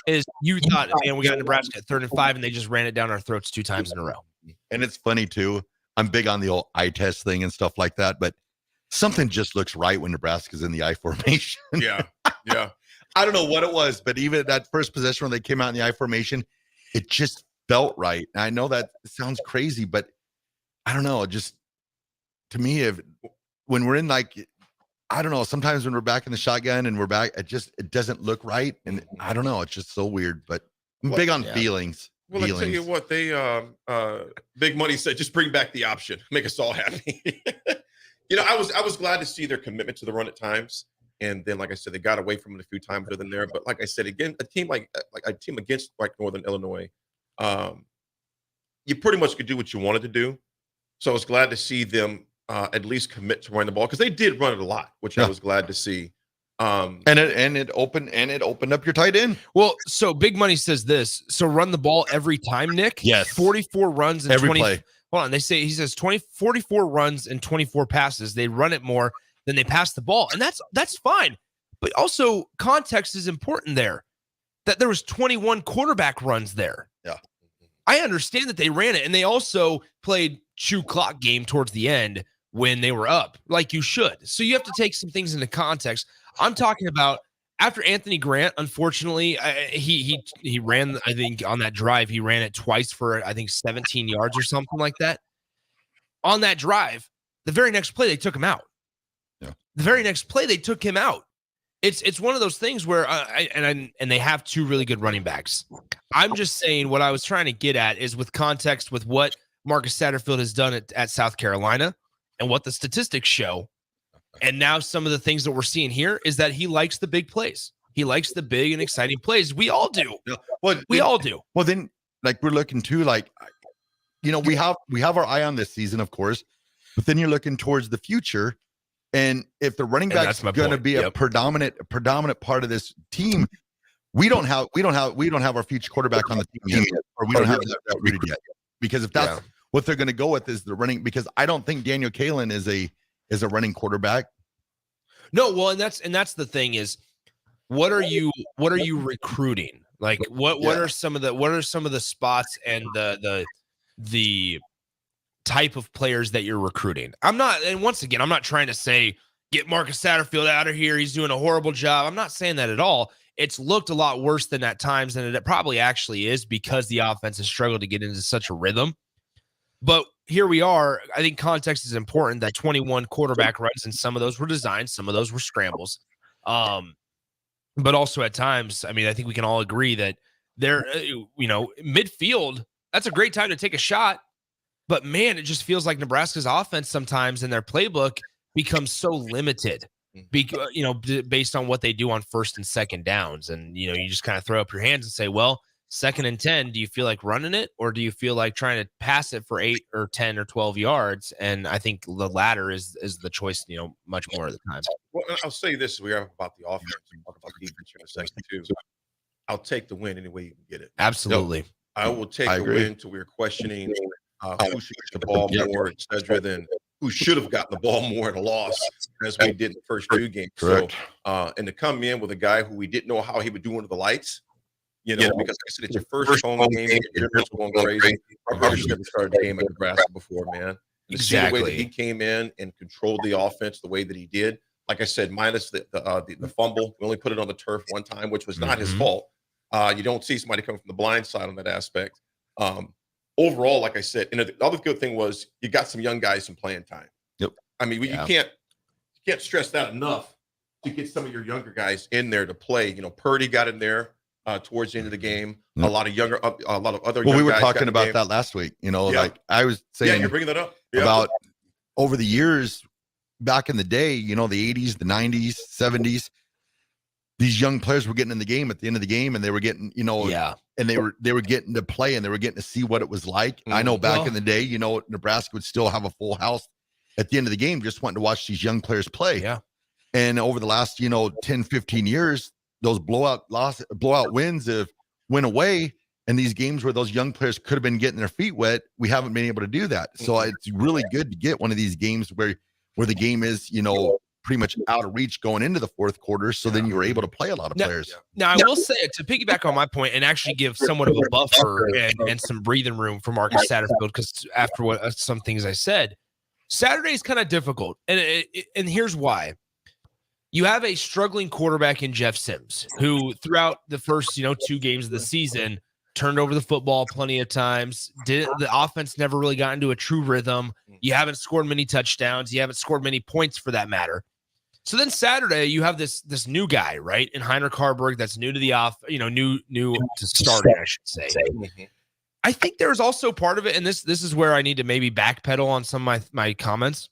is. You thought, man, we got Nebraska at 3rd and 5, and they just ran it down our throats 2 times in a row. And it's funny too. I'm big on the old eye test thing and stuff like that, but something just looks right when Nebraska's in the I formation. Yeah. I don't know what it was, but even that first possession when they came out in the I formation, it just felt right. And I know that sounds crazy, but I don't know. Just to me, when we're in I don't know, sometimes when we're back in the shotgun and we're back, it doesn't look right. And I don't know. It's just so weird, but I'm big on feelings. Well, I tell you what, they Big Money said, just bring back the option, make us all happy. I was glad to see their commitment to the run at times, and then, like I said, they got away from it a few times other than there. But like I said, again, a team against Northern Illinois, you pretty much could do what you wanted to do. So I was glad to see them at least commit to running the ball because they did run it a lot, which I was glad to see. And it opened up your tight end. Well, so Big Money says this. So run the ball every time, Nick. Yes. 44 runs and every 20 play. Hold on. He says 44 runs and 24 passes. They run it more than they pass the ball. And that's fine. But also context is important there. That there was 21 quarterback runs there. Yeah. I understand that they ran it, and they also played chew clock game towards the end when they were up, like you should. So you have to take some things into context. I'm talking about after Anthony Grant, unfortunately, he ran, I think, on that drive, he ran it twice for, I think, 17 yards or something like that. On that drive, the very next play, they took him out. Yeah. The very next play, they took him out. It's one of those things where, and they have 2 really good running backs. I'm just saying what I was trying to get at is with context with what Marcus Satterfield has done at South Carolina and what the statistics show. And now some of the things that we're seeing here is that he likes the big plays. He likes the big and exciting plays. We all do. Well, we all do. Well, then, we're looking too, we have our eye on this season, of course, but then you're looking towards the future. And if the running back's going to be a predominant part of this team, we don't have our future quarterback on the team yet, or we don't have that recruited yet. Because if that's what they're going to go with is the running, because I don't think Daniel Kalen is a running quarterback. No, well, and that's the thing is, what are you recruiting? Like, what are some of the spots and the type of players that you're recruiting? I'm not trying to say get Marcus Satterfield out of here. He's doing a horrible job. I'm not saying that at all. It's looked a lot worse than at times than it probably actually is because the offense has struggled to get into such a rhythm. But here we are. I think context is important. That 21 quarterback runs, and some of those were designed, some of those were scrambles. But also at times, I mean, I think we can all agree that they're, midfield, that's a great time to take a shot. But man, it just feels like Nebraska's offense sometimes in their playbook becomes so limited, based on what they do on first and second downs. And, you just kind of throw up your hands and say, well, 2nd and 10, do you feel like running it, or do you feel like trying to pass it for 8 or 10 or 12 yards? And I think the latter is the choice, much more of the time. Well, I'll say this: we are about the offense, and talk about the defense in a second too. I'll take the win any way you can get it. Absolutely, I will take the win until we're questioning who should get the ball more, etc., than who should have gotten the ball more in a loss, as we did in the first 2 games. Correct. So, and to come in with a guy who we didn't know how he would do under the lights. Because like I said, it's your first home game. Your dribble's going crazy. Our brother's never started a game at Nebraska before, man. To see the way that he came in and controlled the offense the way that he did. Like I said, minus the fumble, we only put it on the turf one time, which was not his fault. You don't see somebody coming from the blind side on that aspect. Overall, like I said, and the other good thing was you got some young guys some playing time. Yep. I mean, you can't stress that enough to get some of your younger guys in there to play. Purdy got in there towards the end of the game. Yep. A lot of other. Well, young we were guys talking got about in the that last week. Yeah. Like I was saying, you're bringing that up about over the years, back in the day, the 80s, the 90s, 70s. These young players were getting in the game at the end of the game, and they were getting, and they were getting to play, and they were getting to see what it was like. I know back in the day, Nebraska would still have a full house at the end of the game, just wanting to watch these young players play. Yeah. And over the last, 10, 15 years, those blowout wins have went away. And these games where those young players could have been getting their feet wet, we haven't been able to do that. So it's really good to get one of these games where the game is, pretty much out of reach going into the fourth quarter. So then you were able to play a lot of players. Now, I will say, to piggyback on my point and actually give somewhat of a buffer and some breathing room for Marcus Satterfield, because after some things I said, Saturday is kind of difficult. And here's why. You have a struggling quarterback in Jeff Sims, who throughout the first, 2 games of the season turned over the football plenty of times. The offense never really got into a true rhythm. You haven't scored many touchdowns. You haven't scored many points for that matter. So then Saturday, you have this new guy, right? In Heinrich Harburg, that's new to the new to starting, I should say. I think there's also part of it, and this is where I need to maybe backpedal on some of my comments.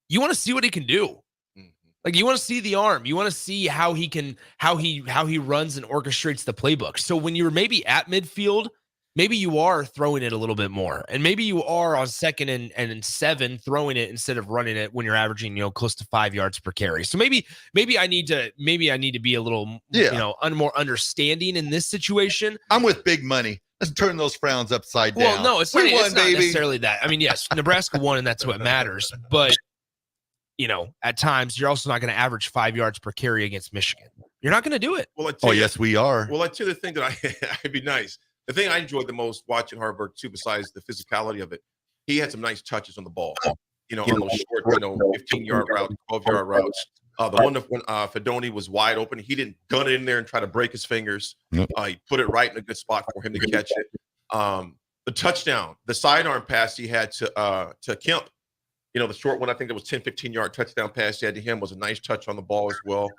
You want to see what he can do. Like, you want to see the arm. You want to see how he runs and orchestrates the playbook. So when you're maybe at midfield, maybe you are throwing it a little bit more, and maybe you are on 2nd and 7 throwing it instead of running it when you're averaging close to 5 yards per carry. So maybe I need to be a little more understanding in this situation. I'm with big money. Let's turn those frowns upside down. Well, no, it's not necessarily that. I mean, yes, Nebraska won, and that's what matters. But at times you're also not going to average 5 yards per carry against Michigan. You're not going to do it. Well, yes, we are. Well, I tell you the thing that I'd be nice. The thing I enjoyed the most watching Harburg too, besides the physicality of it, he had some nice touches on the ball. On those short, 15-yard routes, 12-yard routes. The one that when Fedoni was wide open, he didn't gun it in there and try to break his fingers. Yep. He put it right in a good spot for him to catch it. The touchdown, the sidearm pass he had to Kemp, the short one, I think it was 10, 15-yard touchdown pass he had to him, was a nice touch on the ball as well.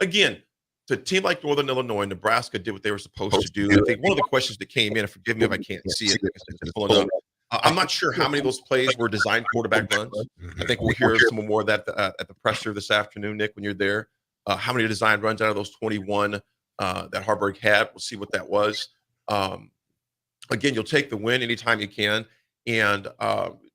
Again, to a team like Northern Illinois, Nebraska did what they were supposed to do. I think one of the questions that came in, and forgive me if I can't see it, it's pulling up. I'm not sure how many of those plays were designed quarterback runs. I think we'll hear some more of that at the presser this afternoon, Nick, when you're there. How many designed runs out of those 21 that Harburg had? We'll see what that was. Again, you'll take the win anytime you can. And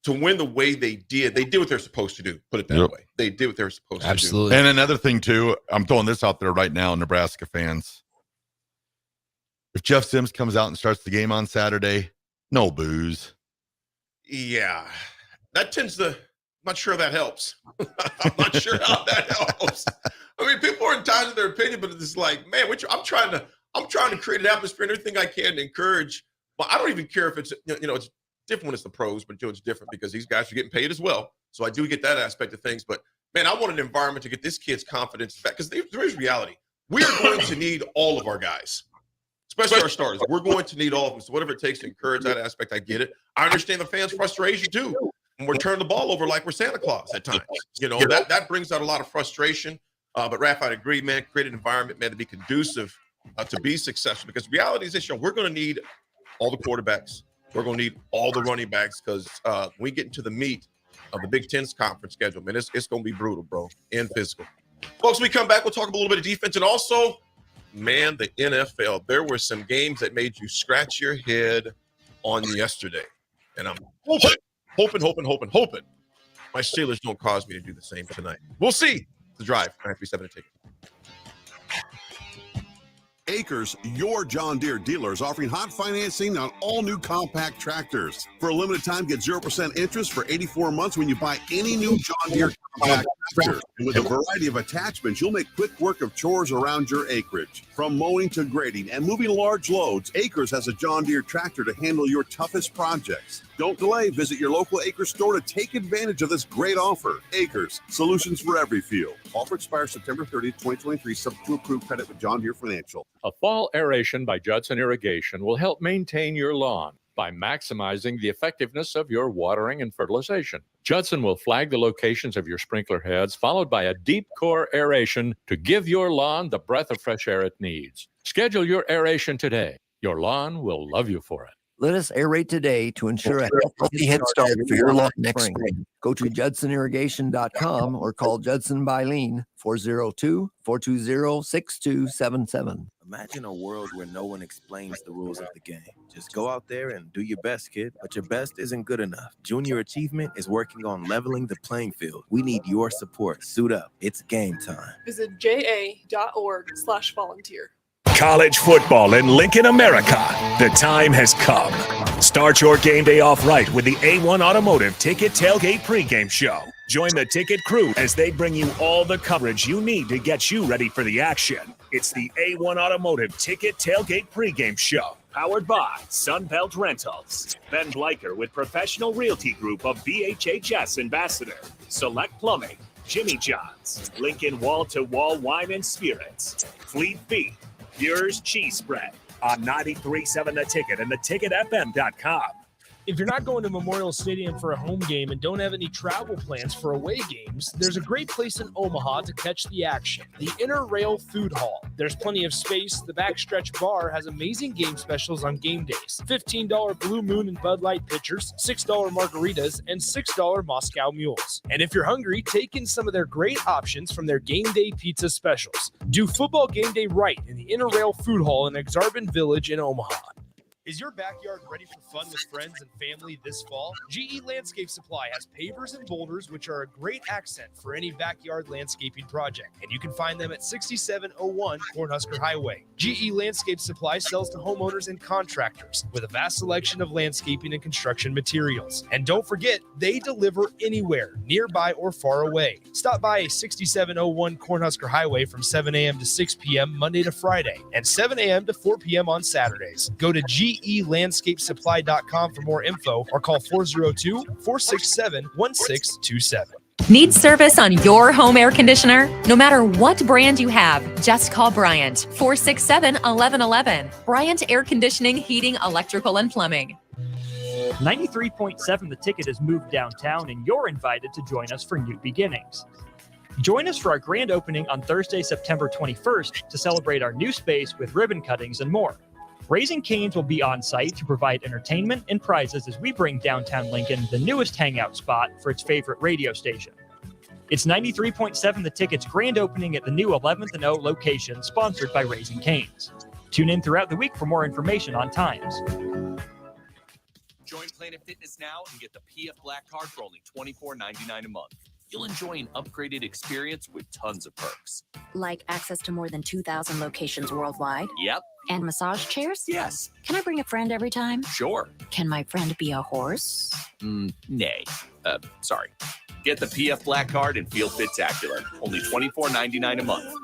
to win the way they did what they're supposed to do. Put it that way. They did what they were supposed to do. And another thing, too, I'm throwing this out there right now, Nebraska fans. If Jeff Sims comes out and starts the game on Saturday, no booze. Yeah. That tends to not sure that helps. I'm not sure how that helps. I mean, people are entitled to their opinion, but it's like, man, I'm trying to create an atmosphere and everything I can to encourage. But I don't even care if it's, it's different when it's the pros, but it's different because these guys are getting paid as well. So I do get that aspect of things. But man, I want an environment to get this kid's confidence back, because there is reality. We are going to need all of our guys, especially our starters. We're going to need all of them. So whatever it takes to encourage that aspect, I get it. I understand the fans' frustration too. And we're turning the ball over like we're Santa Claus at times. That brings out a lot of frustration. But Raff, I'd agree, man, create an environment, man, to be conducive to be successful. Because reality is this, we're going to need all the quarterbacks. We're going to need all the running backs, because when we get into the meat of the Big Ten's conference schedule, man, it's going to be brutal, bro, and physical. Folks, when we come back, we'll talk a little bit of defense. And also, man, the NFL, there were some games that made you scratch your head on yesterday. And I'm hoping my Steelers don't cause me to do the same tonight. We'll see. The Drive, 937 ticket. Acres, your John Deere dealer, is offering hot financing on all new compact tractors. For a limited time, get 0% interest for 84 months when you buy any new John Deere compact tractor. And with a variety of attachments, you'll make quick work of chores around your acreage. From mowing to grading and moving large loads, Acres has a John Deere tractor to handle your toughest projects. Don't delay. Visit your local Acres store to take advantage of this great offer. Acres, solutions for every field. Offer expires September 30th, 2023, subject to approved credit with John Deere Financial. A fall aeration by Judson Irrigation will help maintain your lawn by maximizing the effectiveness of your watering and fertilization. Judson will flag the locations of your sprinkler heads, followed by a deep core aeration to give your lawn the breath of fresh air it needs. Schedule your aeration today. Your lawn will love you for it. Let us aerate today to ensure a healthy head start for your lawn next spring. Go to judsonirrigation.com or call Judson Bylene 402-420-6277. Imagine a world where no one explains the rules of the game. Just go out there and do your best, kid. But your best isn't good enough. Junior Achievement is working on leveling the playing field. We need your support. Suit up. It's game time. Visit ja.org/volunteer. College football in Lincoln, America. The time has come. Start your game day off right with the A1 Automotive Ticket Tailgate pregame show. Join the ticket crew as they bring you all the coverage you need to get you ready for the action. It's the A1 Automotive Ticket Tailgate pregame show. Powered by Sunbelt Rentals. Ben Bleicher with Professional Realty Group of BHHS Ambassador. Select Plumbing. Jimmy John's. Lincoln Wall-to-Wall Wine and Spirits. Fleet Feet. Yours Cheese Spread on 93.7 The Ticket and theticketfm.com. If you're not going to Memorial Stadium for a home game and don't have any travel plans for away games, there's a great place in Omaha to catch the action, the Inner Rail Food Hall. There's plenty of space. The Backstretch Bar has amazing game specials on game days. $15 Blue Moon and Bud Light pitchers, $6 margaritas, and $6 Moscow mules. And if you're hungry, take in some of their great options from their game day pizza specials. Do football game day right in the Inner Rail Food Hall in Exarban Village in Omaha. Is your backyard ready for fun with friends and family this fall? GE Landscape Supply has pavers and boulders, which are a great accent for any backyard landscaping project. And you can find them at 6701 Cornhusker Highway. GE Landscape Supply sells to homeowners and contractors with a vast selection of landscaping and construction materials. And don't forget, they deliver anywhere, nearby or far away. Stop by 6701 Cornhusker Highway from 7 a.m. to 6 p.m. Monday to Friday and 7 a.m. to 4 p.m. on Saturdays. Go to GELandscapesupply.com for more info or call 402-467-1627. Need service on your home air conditioner? No matter what brand you have, just call Bryant, 467-1111. Bryant Air Conditioning, Heating, Electrical, and Plumbing. 93.7 The Ticket has moved downtown, and you're invited to join us for New Beginnings. Join us for our grand opening on Thursday, September 21st to celebrate our new space with ribbon cuttings and more. Raising Cane's will be on site to provide entertainment and prizes as we bring downtown Lincoln the newest hangout spot for its favorite radio station. It's 93.7 The Ticket's grand opening at the new 11th and O location, sponsored by Raising Cane's. Tune in throughout the week for more information on times. Join Planet Fitness now and get the PF Black Card for only $24.99 a month. you'll enjoy an upgraded experience with tons of perks. Like access to more than 2,000 locations worldwide? Yep. And massage chairs? Yes. Can I bring a friend every time? Sure. Can my friend be a horse? Nay. Sorry. Get the PF Black Card and feel fit-tacular. Only $24.99 a month.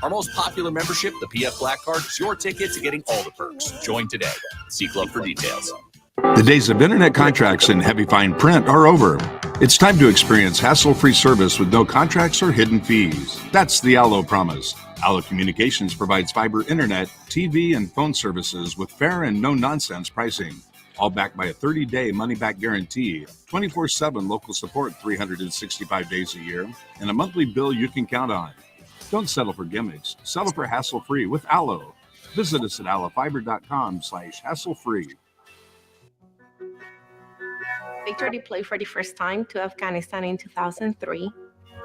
Our most popular membership, the PF Black Card, is your ticket to getting all the perks. Join today. See Club for details. The days of internet contracts and heavy fine print are over. It's time to experience hassle-free service with no contracts or hidden fees. That's the Allo promise. Allo Communications provides fiber internet, TV, and phone services with fair and no-nonsense pricing. All backed by a 30-day money-back guarantee, 24/7 local support 365 days a year, and a monthly bill you can count on. Don't settle for gimmicks. Settle for hassle-free with Allo. Visit us at allofiber.com/hassle-free. Victor deployed for the first time to Afghanistan in 2003.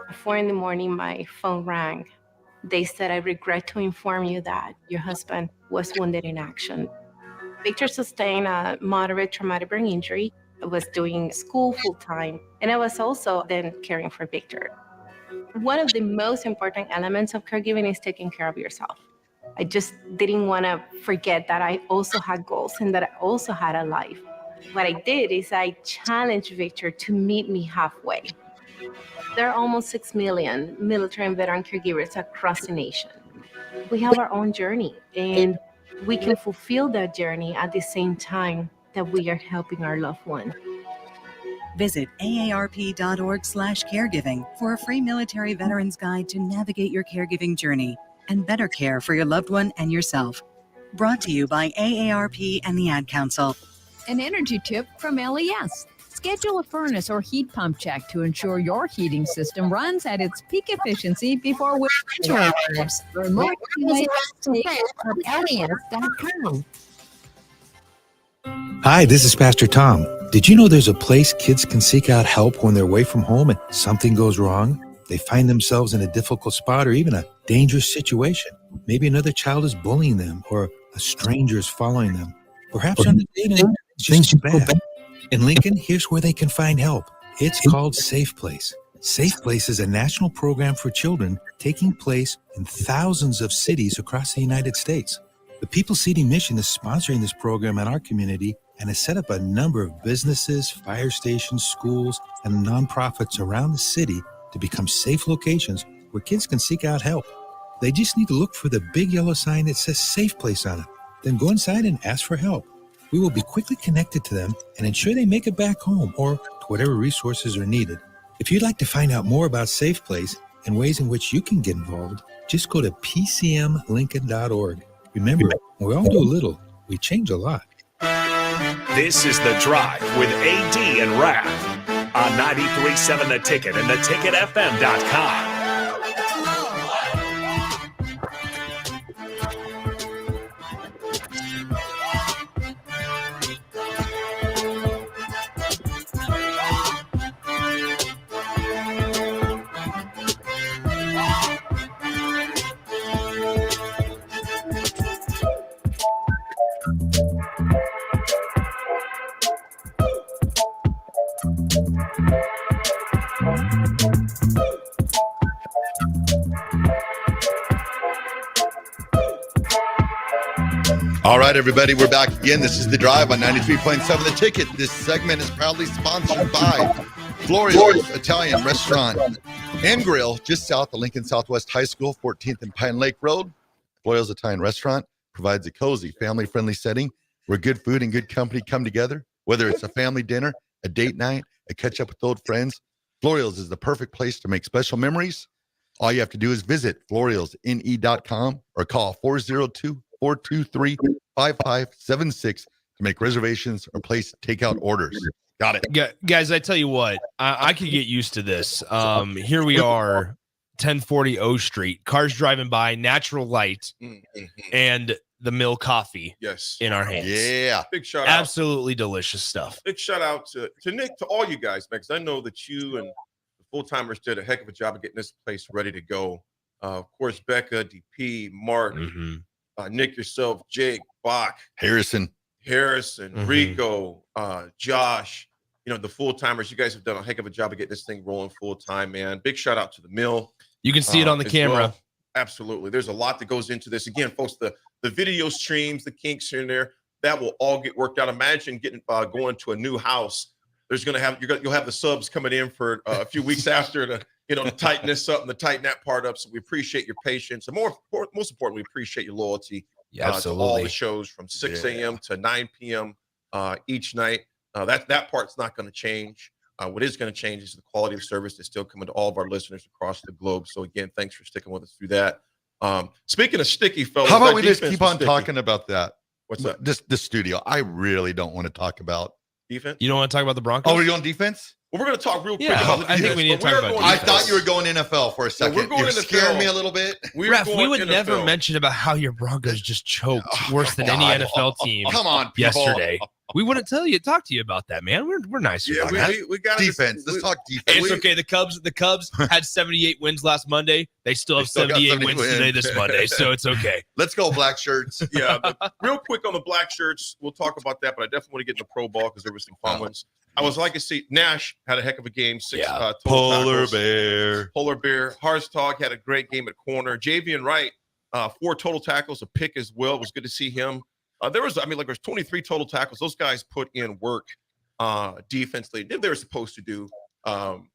At 4 a.m, my phone rang. They said, "I regret to inform you that your husband was wounded in action." Victor sustained a moderate traumatic brain injury. I was doing school full-time, and I was also then caring for Victor. One of the most important elements of caregiving is taking care of yourself. I just didn't want to forget that I also had goals and that I also had a life. What I did is I challenged Victor to meet me halfway. There are almost 6 million military and veteran caregivers across the nation. We have our own journey, and we can fulfill that journey at the same time that we are helping our loved one. Visit aarp.org/caregiving for a free military veterans guide to navigate your caregiving journey and better care for your loved one and yourself. Brought to you by AARP and the Ad Council. An energy tip from LES. Schedule a furnace or heat pump check to ensure your heating system runs at its peak efficiency before winter arrives. For more information, from LES.com. Hi, this is Pastor Tom. Did you know there's a place kids can seek out help when they're away from home and something goes wrong? They find themselves in a difficult spot or even a dangerous situation. Maybe another child is bullying them or a stranger is following them. Perhaps on the day things are bad. In Lincoln, here's where they can find help. It's called Safe Place. Safe Place is a national program for children taking place in thousands of cities across the United States. The People Seeding Mission is sponsoring this program in our community and has set up a number of businesses, fire stations, schools, and nonprofits around the city to become safe locations where kids can seek out help. They just need to look for the big yellow sign that says Safe Place on it. Then go inside and ask for help. We will be quickly connected to them and ensure they make it back home or to whatever resources are needed. If you'd like to find out more about Safe Place and ways in which you can get involved, just go to pcmlincoln.org. Remember, we all do a little, we change a lot. This is The Drive with AD and Raff on 93.7 The Ticket and theticketfm.com. All right, everybody, we're back again. This is The Drive on 93.7 The Ticket. This segment is proudly sponsored by Florio's Italian Restaurant and Grill, just south of Lincoln Southwest High School, 14th and Pine Lake Road. Florio's Italian Restaurant provides a cozy, family-friendly setting where good food and good company come together. Whether it's a family dinner, a date night, a catch-up with old friends, Florio's is the perfect place to make special memories. All you have to do is visit floriosne.com or call 402-423-5576 to make reservations or place takeout orders. Got it. Guys, I tell you what, I could get used to this. Here we are, 1040 O Street, cars driving by, natural light, and the Mill coffee in our hands. Yeah. Big shout out. Absolutely delicious stuff. Big shout out to Nick, to all you guys, man, because I know that you and the full-timers did a heck of a job of getting this place ready to go. Of course, Becca, DP, Mark, Nick, yourself, Jake, Bach, Harrison, Rico, Josh, the full timers. You guys have done a heck of a job of getting this thing rolling full time, man. Big shout out to the mill. You can see it on the as camera. well. Absolutely. There's a lot that goes into this. Again, folks, the video streams, the kinks here and there, that will all get worked out. Imagine getting going to a new house. You'll have the subs coming in for a few weeks after to tighten this up and to tighten that part up. So we appreciate your patience, and most importantly, we appreciate your loyalty to all the shows from 6 a.m. to 9 p.m. Each night. That part's not going to change. What is going to change is the quality of service that's still coming to all of our listeners across the globe. So again, thanks for sticking with us through that. Speaking of sticky, fellas, how about we just keep on talking about that? What's that? The studio. I really don't want to talk about defense. You don't want to talk about the Broncos? Oh, are you on defense? Well, we're going to talk real quick. Yeah, I think we need to talk about defense. I thought you were going NFL for a second. we're going You're NFL. scaring me a little bit. Raff, we would never mention about how your Broncos just choked worse than any NFL team. Come on, people. Yesterday. We wouldn't talk to you about that, man. We're nice. Yeah, we got defense. Let's talk defense. It's okay. The Cubs had 78 wins last Monday. They still have 78 wins today this Monday, so it's okay. Let's go, black shirts. Yeah, but real quick on the black shirts, we'll talk about that, but I definitely want to get in the pro ball because there were some fun ones. I was like to see Nash had a heck of a game. 6 total Polar tackles. Bear. Harstog had a great game at corner. Javian Wright, 4 total tackles, a pick as well. It was good to see him. There's 23 total tackles. Those guys put in work defensively. Did they were supposed to do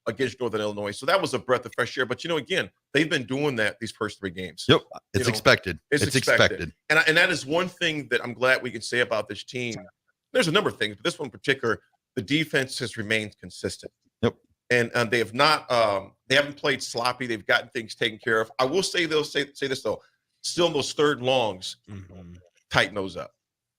against Northern Illinois. So that was a breath of fresh air. But again, they've been doing that these first 3 games. Yep, it's expected. It's expected. And that is one thing that I'm glad we can say about this team. There's a number of things, but this one in particular, the defense has remained consistent. Yep. And they have not they haven't played sloppy. They've gotten things taken care of. I will say this though, still those third and longs, tighten those up.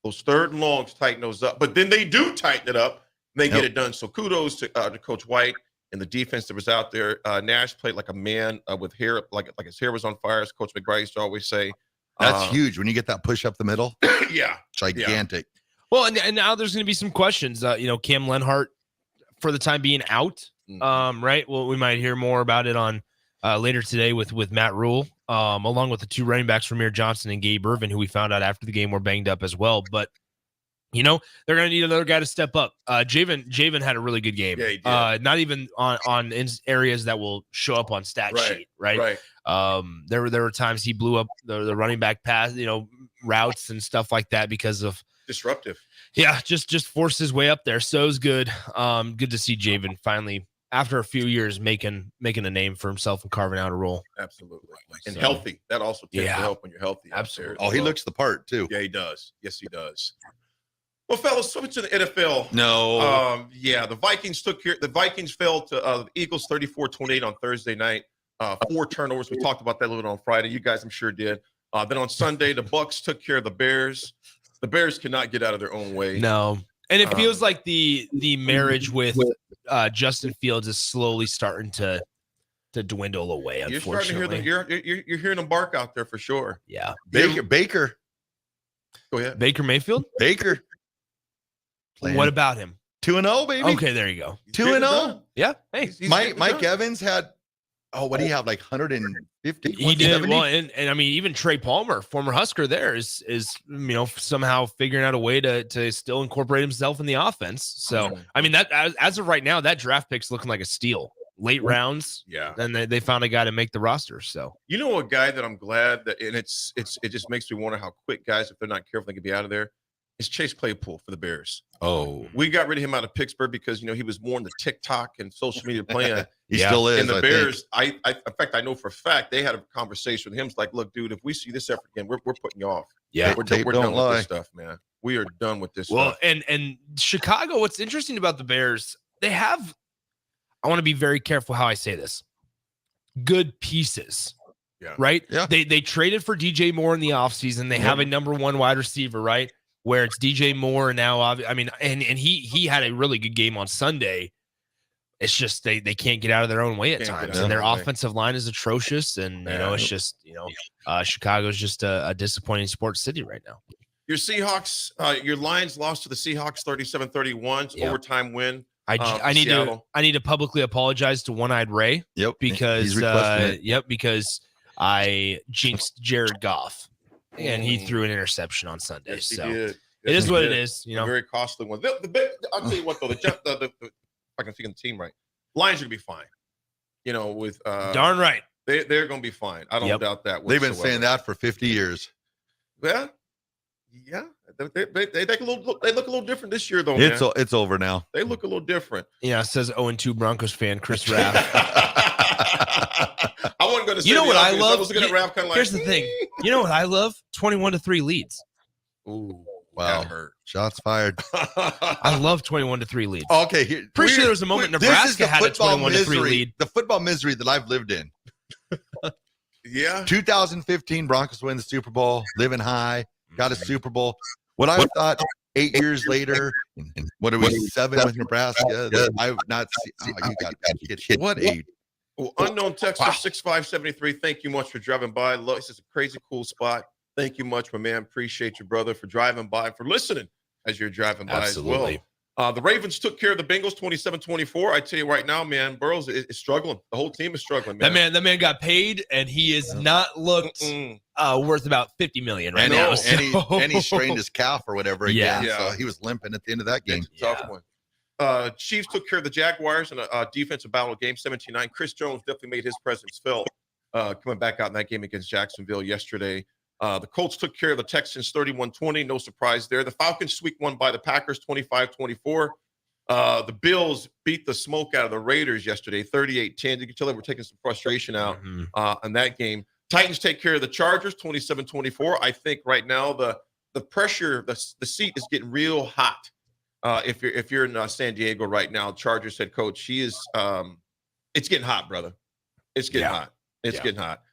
Those third and longs tighten those up. But then they do tighten it up. They get it done. So kudos to Coach White and the defense that was out there. Nash played like a man with hair, like his hair was on fire, as Coach McBride used to always say. That's huge when you get that push up the middle. Yeah. Gigantic. Yeah. Well, and now there's going to be some questions. Cam Lenhart, for the time being, out. Right. Well, we might hear more about it on later today with Matt Rule, along with the 2 running backs, Ramir Johnson and Gabe Irvin, who we found out after the game were banged up as well. But they're going to need another guy to step up. Javen had a really good game. Yeah, he did. Not even on in areas that will show up on stat sheet. Right. There were times he blew up the running back pass, routes and stuff like that because of disruptive. Yeah, just forced his way up there. So it was good. Good to see Javen finally, after a few years, making a name for himself and carving out a role. Absolutely. And healthy. That also tends to help when you're healthy. Absolutely. Oh, he looks the part too. Yeah, he does. Yes, he does. Well, fellas, switch to the NFL. No. The Vikings fell to the Eagles 34-28 on Thursday night. 4 turnovers. We talked about that a little bit on Friday. You guys, I'm sure, did. Then on Sunday, the Bucks took care of the Bears. The Bears cannot get out of their own way. No. And it feels like the marriage with Justin Fields is slowly starting to dwindle away, unfortunately. You're hearing them bark out there for sure. Yeah. Baker. Go ahead. Baker Mayfield? Baker. What about him? 2-0, baby. Okay, there you go. 2-0. Yeah. Hey, Mike Evans had what do you have, like 150? He did well, and I mean, even Trey Palmer, former Husker, there is somehow figuring out a way to still incorporate himself in the offense. So I mean, that as of right now, that draft pick's looking like a steal. Late rounds, and they found a guy to make the roster. So a guy that I'm glad that, and it just makes me wonder how quick guys, if they're not careful, they could be out of there. Is Chase Claypool for the Bears. Oh, we got rid of him out of Pittsburgh because he was more in the TikTok and social media playing. He still is. And the Bears, in fact, I know for a fact they had a conversation with him. It's like, look, dude, if we see this effort again, we're putting you off. Yeah, we're done with this stuff, man. We are done with this stuff. Well, and Chicago, what's interesting about the Bears, they have, I want to be very careful how I say this, good pieces. Yeah. Right? Yeah. They traded for DJ Moore in the offseason. They have a number 1 wide receiver, right? Where it's DJ Moore now. I mean, and he had a really good game on Sunday. It's just they can't get out of their own way at times, and their offensive line is atrocious. And it's just Chicago's just a disappointing sports city right now. Your Seahawks, your Lions lost to the Seahawks 37-31, overtime win. I need to publicly apologize to One-Eyed Ray. Yep, because because I jinxed Jared Goff. And he threw an interception on Sunday. Yes, so it is what it is. A very costly one. I'll tell you what, though, the I'm thinking the team right. Lions are gonna be fine. You know, with darn right. They're gonna be fine. I don't doubt that. They've been saying that for 50 years. Yeah. They look a little different this year, though. It's over now. They look a little different. Yeah, says 0-2 Broncos fan Chris Raff. I wasn't going to say. You know what I love? I was looking at Raff kind of like. Here's the thing. You know what I love? 21-3 leads. Ooh, wow! Shots fired. I love 21-3 leads. Okay, pretty sure there was a moment Nebraska had a 21-3 lead. The football misery that I've lived in. Yeah. 2015 Broncos win the Super Bowl, living high, got a Super Bowl. What I thought 8 years later, what are we 7 with Nebraska? I've not seen. Oh, you got what a unknown texter 6573. Thank you much for driving by. This is a crazy cool spot. Thank you much, my man. Appreciate you, brother, for driving by, for listening as you're driving by as well. The Ravens took care of the Bengals 27-24. I tell you right now, man, Burrows is struggling. The whole team is struggling, man. That man got paid, and he has not looked worth about $50 million right now. And he strained his calf or whatever again. Yeah. So he was limping at the end of that game. It's a tough one. Chiefs took care of the Jaguars in a defensive battle game, 17-9. Chris Jones definitely made his presence felt coming back out in that game against Jacksonville yesterday. The Colts took care of the Texans 31-20. No surprise there. The Falcons squeaked one by the Packers 25-24. The Bills beat the smoke out of the Raiders yesterday 38-10. You can tell they were taking some frustration out in that game. Titans take care of the Chargers 27-24. I think right now the pressure, the seat is getting real hot. If you're in San Diego right now, Chargers head coach, it's getting hot, brother. It's getting hot. It's getting hot.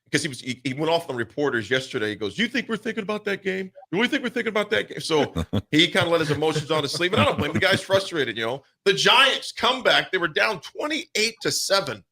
Because he went off on reporters yesterday. He goes, "You think we're thinking about that game? Do we think we're thinking about that game?" So he kind of let his emotions on his sleeve. And I don't blame the guy's frustrated. The Giants come back. They were down 28-7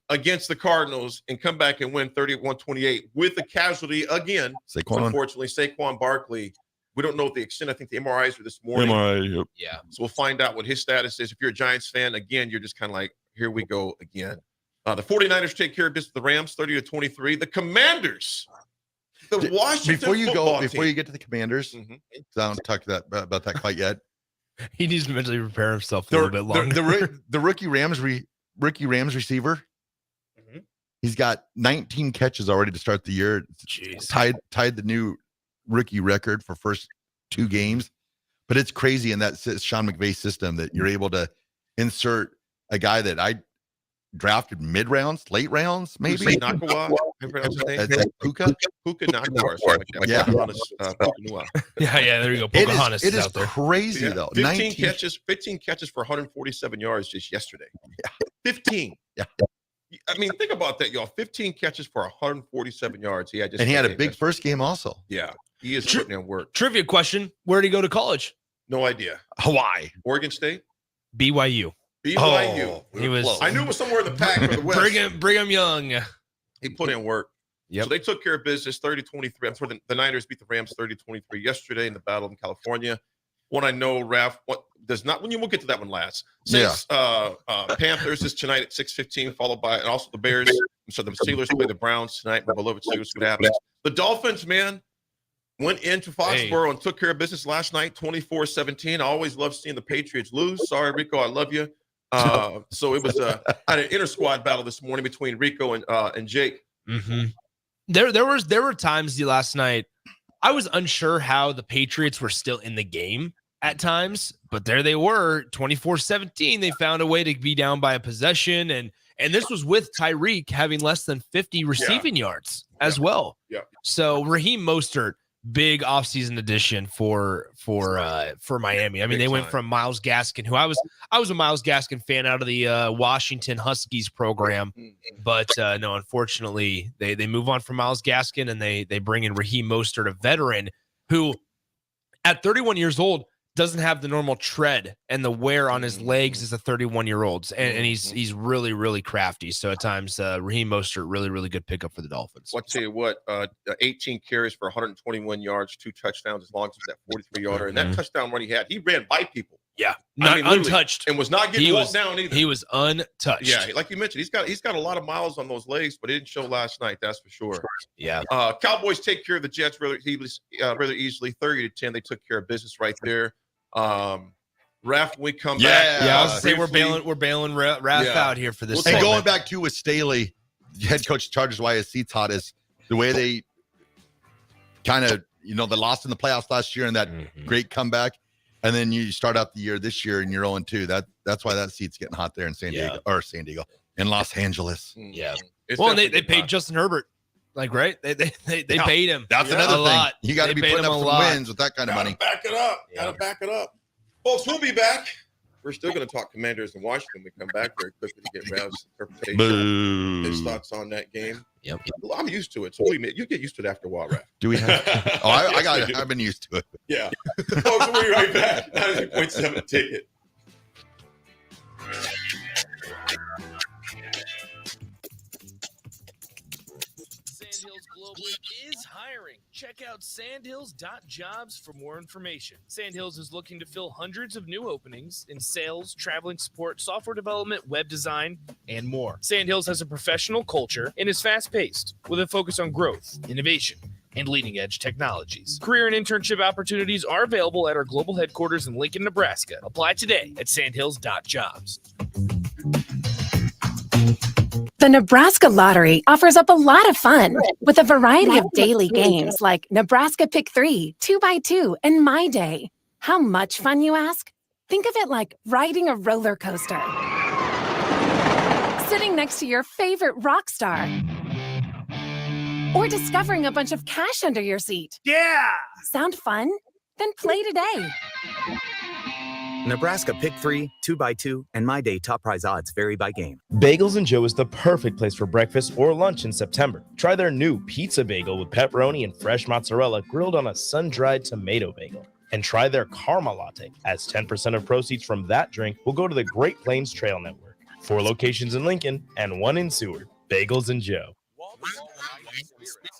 against the Cardinals and come back and win 31-28 with a casualty again. Unfortunately, Saquon Barkley. We don't know the extent. I think the MRIs are this morning. Yeah. So we'll find out what his status is. If you're a Giants fan, again, you're just kind of like, here we go again. The 49ers take care of business. The Rams 30-23. The Commanders, the Washington before you get to the Commanders, Mm-hmm. I don't talk about that quite yet. He needs to mentally prepare himself a little bit longer. The rookie Rams receiver, he's got 19 catches already to start the year. Tied the new rookie record for first 2 games. But it's crazy in that Sean McVay system that you're able to insert a guy that I drafted mid-rounds, late rounds, maybe. Nakawa. Puka Nakawa. Yeah, there you go. Pocahontas it is out there. Crazy though. 15 catches for 147 yards just yesterday. 15. Yeah. I mean, think about that, y'all. 15 catches for 147 yards. He had a big first game also. Yeah, he is putting in work. Trivia question: where did he go to college? No idea. Hawaii, Oregon State, BYU. He was. I knew it was somewhere in the pack for the West. Brigham Young. He put in work. Yep. So they took care of business 30-23. I'm sorry, the Niners beat the Rams 30-23 yesterday in the battle in California. What I know, Raff, we'll get to that one last. Saints, Panthers is tonight at 6:15, followed by, and also the Bears. So the Steelers play the Browns tonight. My beloved Steelers, what happens. The Dolphins, man, went into Foxborough and took care of business last night, 24-17. I always love seeing the Patriots lose. Sorry, Rico, I love you. So it was an inter squad battle this morning between Rico and Jake. Mm-hmm. There were times last night I was unsure how the Patriots were still in the game at times, but there they were, 24-17. They found a way to be down by a possession, and this was with Tyreek having less than 50 receiving yards as well. Yeah. So Raheem Mostert, big offseason addition for Miami. I mean, they went from Myles Gaskin, who I was a Myles Gaskin fan out of the Washington Huskies program, but no, unfortunately, they move on from Myles Gaskin and they bring in Raheem Mostert, a veteran who, at 31 years old, doesn't have the normal tread and the wear on his legs as a 31-year-old, and he's really, really crafty. So at times, Raheem Mostert, really, really good pickup for the Dolphins. I'll tell you what, 18 carries for 121 yards, 2 touchdowns, as long as it was that 43-yarder. And that touchdown run he ran by people. Yeah, untouched, and was not getting walked down either. He was untouched. Yeah, like you mentioned, he's got a lot of miles on those legs, but it didn't show last night. That's for sure. Yeah. Cowboys take care of the Jets rather easily, 30-10. They took care of business right there. Raff, when we come Yeah. back. Yeah, I was saying we're bailing Raff out here for this. And going back to with Staley, head coach of Chargers, why his seat's hot is the way they kind of, they lost in the playoffs last year and that great comeback. And then you start out the year this year and you're 0-2. That's why that seat's getting hot there in San Diego in Los Angeles. Yeah. Well, they paid Justin Herbert. Like, right? They paid him. That's another thing. Lot. You got to be putting up some wins with that kind of money. Back it up. Gotta back it up. Folks, we'll be back. We're still going to talk Commanders in Washington. We come back very quickly to get Rav's interpretation, his thoughts on that game. Yep. I'm used to it. So you get used to it after a while, Rav. Do we have? I got it. I've been used to it. Yeah. Folks, we'll be right back. 90.7 Ticket. Sandhills Global is hiring. Check out sandhills.jobs for more information. Sandhills is looking to fill hundreds of new openings in sales, traveling support, software development, web design, and more. Sandhills has a professional culture and is fast-paced with a focus on growth, innovation, and leading-edge technologies. Career and internship opportunities are available at our global headquarters in Lincoln, Nebraska. Apply today at sandhills.jobs. The Nebraska Lottery offers up a lot of fun with a variety of daily games like Nebraska Pick 3, 2x2, and My Day. How much fun, you ask? Think of it like riding a roller coaster, sitting next to your favorite rock star, or discovering a bunch of cash under your seat. Yeah! Sound fun? Then play today. Nebraska Pick 3, 2x2, and My Day top prize odds vary by game. Bagels and Joe is the perfect place for breakfast or lunch in September. Try their new pizza bagel with pepperoni and fresh mozzarella grilled on a sun-dried tomato bagel. And try their Karma Latte, as 10% of proceeds from that drink will go to the Great Plains Trail Network. 4 locations in Lincoln and 1 in Seward. Bagels and Joe.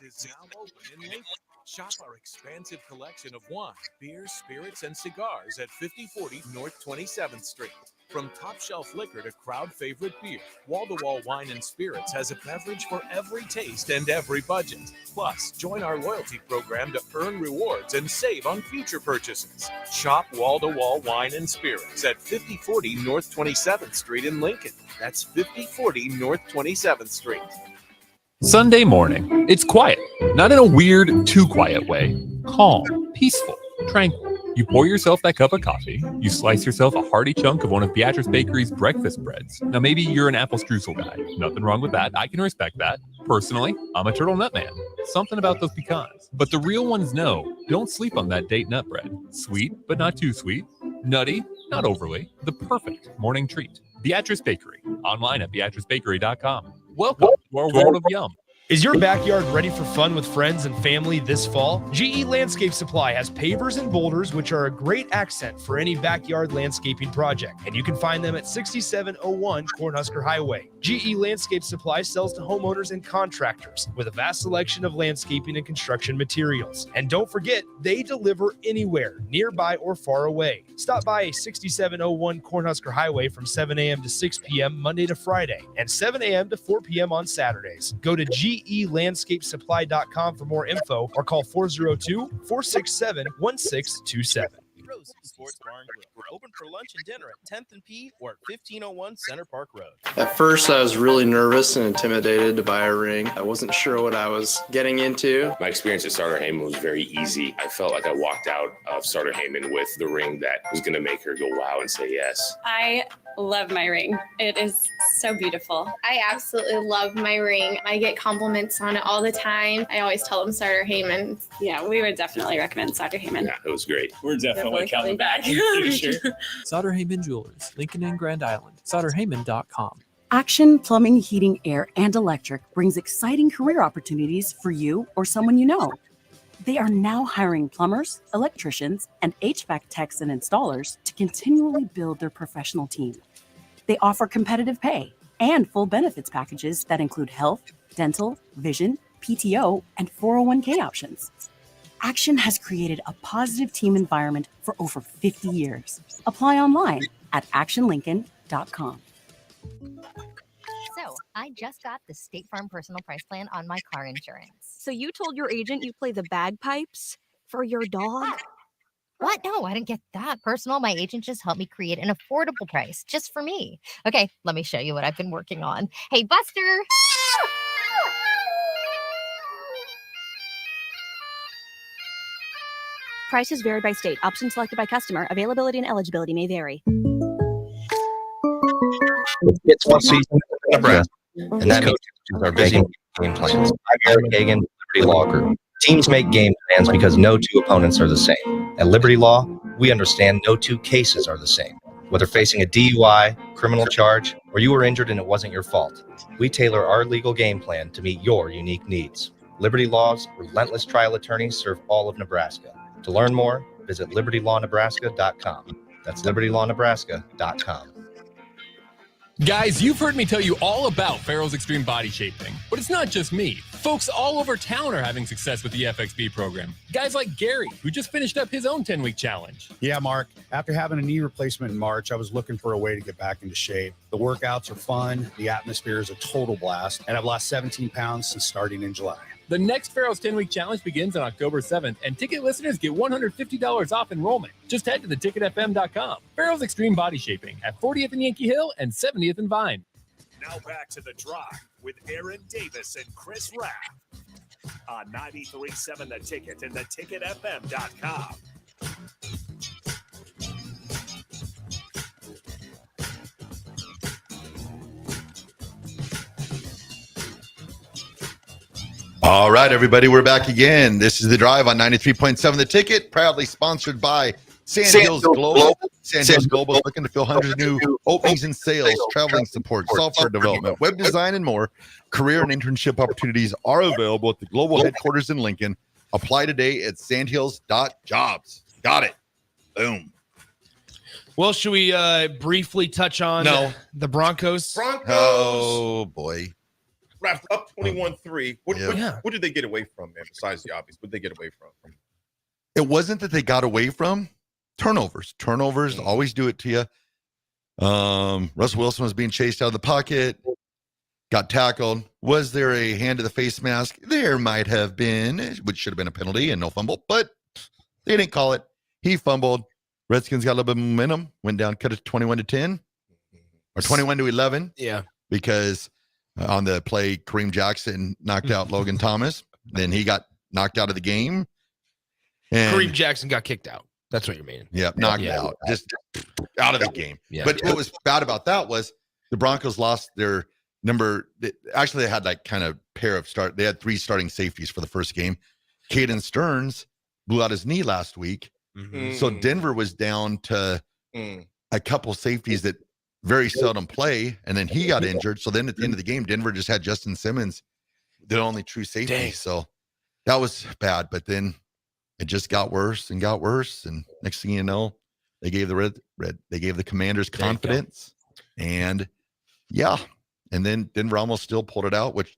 Is now open in Lincoln. Shop our expansive collection of wine, beers, spirits, and cigars at 5040 North 27th Street. From top shelf liquor to crowd favorite beer, Wall to Wall Wine and Spirits has a beverage for every taste and every budget. Plus, join our loyalty program to earn rewards and save on future purchases. Shop Wall to Wall Wine and Spirits at 5040 North 27th Street in Lincoln. That's 5040 North 27th Street. Sunday morning. It's quiet, not in a weird, too quiet way. Calm, peaceful, tranquil. You pour yourself that cup of coffee. You slice yourself a hearty chunk of one of Beatrice Bakery's breakfast breads. Now, maybe you're an apple streusel guy. Nothing wrong with that. I can respect that. Personally, I'm a turtle nut man. Something about those pecans. But the real ones know, don't sleep on that date nut bread. Sweet, but not too sweet. Nutty, not overly. The perfect morning treat. Beatrice Bakery. Online at beatricebakery.com. Welcome to our world of yum. Is your backyard ready for fun with friends and family this fall? GE Landscape Supply has pavers and boulders, which are a great accent for any backyard landscaping project. And you can find them at 6701 Cornhusker Highway. GE Landscape Supply sells to homeowners and contractors with a vast selection of landscaping and construction materials. And don't forget, they deliver anywhere, nearby or far away. Stop by 6701 Cornhusker Highway from 7 a.m. to 6 p.m. Monday to Friday and 7 a.m. to 4 p.m. on Saturdays. Go to GELandscapesupply.com for more info or call 402-467-1627. Rose Sports Bar and Grill. We're open for lunch and dinner at 10th and P or at 1501 Center Park Road. At first, I was really nervous and intimidated to buy a ring. I wasn't sure what I was getting into. My experience at Starter Heyman was very easy. I felt like I walked out of Starter Heyman with the ring that was going to make her go wow and say yes. I love my ring. It is so beautiful. I absolutely love my ring. I get compliments on it all the time. I always tell them Starter Heyman. Yeah, we would definitely recommend Starter Heyman. Yeah, it was great. We're definitely coming back. Sure. Sauter Heyman Jewelers, Lincoln and Grand Island. SauterHeyman.com. Action Plumbing, Heating, Air, and Electric brings exciting career opportunities for you or someone you know. They are now hiring plumbers, electricians, and HVAC techs and installers to continually build their professional team. They offer competitive pay and full benefits packages that include health, dental, vision, PTO, and 401k options. Action has created a positive team environment for over 50 years. Apply online at actionlincoln.com. So, I just got the State Farm Personal Price Plan on my car insurance. So you told your agent you play the bagpipes for your dog? What? No, I didn't get that personal. My agent just helped me create an affordable price just for me. Okay, let me show you what I've been working on. Hey, Buster. Prices vary by state. Options selected by customer. Availability and eligibility may vary. It's one season in Nebraska, and that means coaches are busy making game plans. I'm Eric Hagan, Liberty Law Group. Teams make game plans because no two opponents are the same. At Liberty Law, we understand no two cases are the same. Whether facing a DUI, criminal charge, or you were injured and it wasn't your fault, we tailor our legal game plan to meet your unique needs. Liberty Law's relentless trial attorneys serve all of Nebraska. To learn more, visit libertylawnebraska.com. That's libertylawnebraska.com. Guys, you've heard me tell you all about Farrell's Extreme Body Shaping, but it's not just me. Folks all over town are having success with the FXB program. Guys like Gary, who just finished up his own 10-week challenge. Yeah, Mark. After having a knee replacement in March, I was looking for a way to get back into shape. The workouts are fun, the atmosphere is a total blast, and I've lost 17 pounds since starting in July. The next Farrell's 10-week challenge begins on October 7th, and ticket listeners get $150 off enrollment. Just head to theticketfm.com. Farrell's Extreme Body Shaping at 40th and Yankee Hill and 70th and Vine. Now back to the drive with Aaron Davis and Chris Raff on 93.7 The Ticket and theticketfm.com. All right, everybody, we're back again. This is The Drive on 93.7 The Ticket, proudly sponsored by Sandhills Global. Sandhills Global is looking to fill hundreds of new openings in sales, traveling support, software development, web design, and more. Career and internship opportunities are available at the global headquarters in Lincoln. Apply today at sandhills.jobs. Got it. Boom. Well, should we briefly touch on the Broncos? Oh, boy. Raff, up 21-3. What did they get away from, man, besides the obvious? What did they get away from? It wasn't that they got away from turnovers. Turnovers always do it to you. Russell Wilson was being chased out of the pocket, got tackled. Was there a hand to the face mask? There might have been, which should have been a penalty and no fumble, but they didn't call it. He fumbled. Redskins got a little bit of momentum, went down, cut it 21-10 or 21-11. Yeah. Because on the play, Kareem Jackson knocked out Logan Thomas. Then he got knocked out of the game. And Kareem Jackson got kicked out. That's what you mean. Yeah, knocked out. Just out of the game. Yeah. But what was bad about that was the Broncos lost their number. Actually, they had like kind of pair of start. They had 3 starting safeties for the first game. Caden Stearns blew out his knee last week. Mm-hmm. So Denver was down to a couple safeties that very seldom play, and then he got injured. So then at the end of the game, Denver just had Justin Simmons, the only true safety. Dang. So that was bad. But then it just got worse and got worse. And next thing you know, they gave the Commanders confidence. And and then Denver almost still pulled it out, which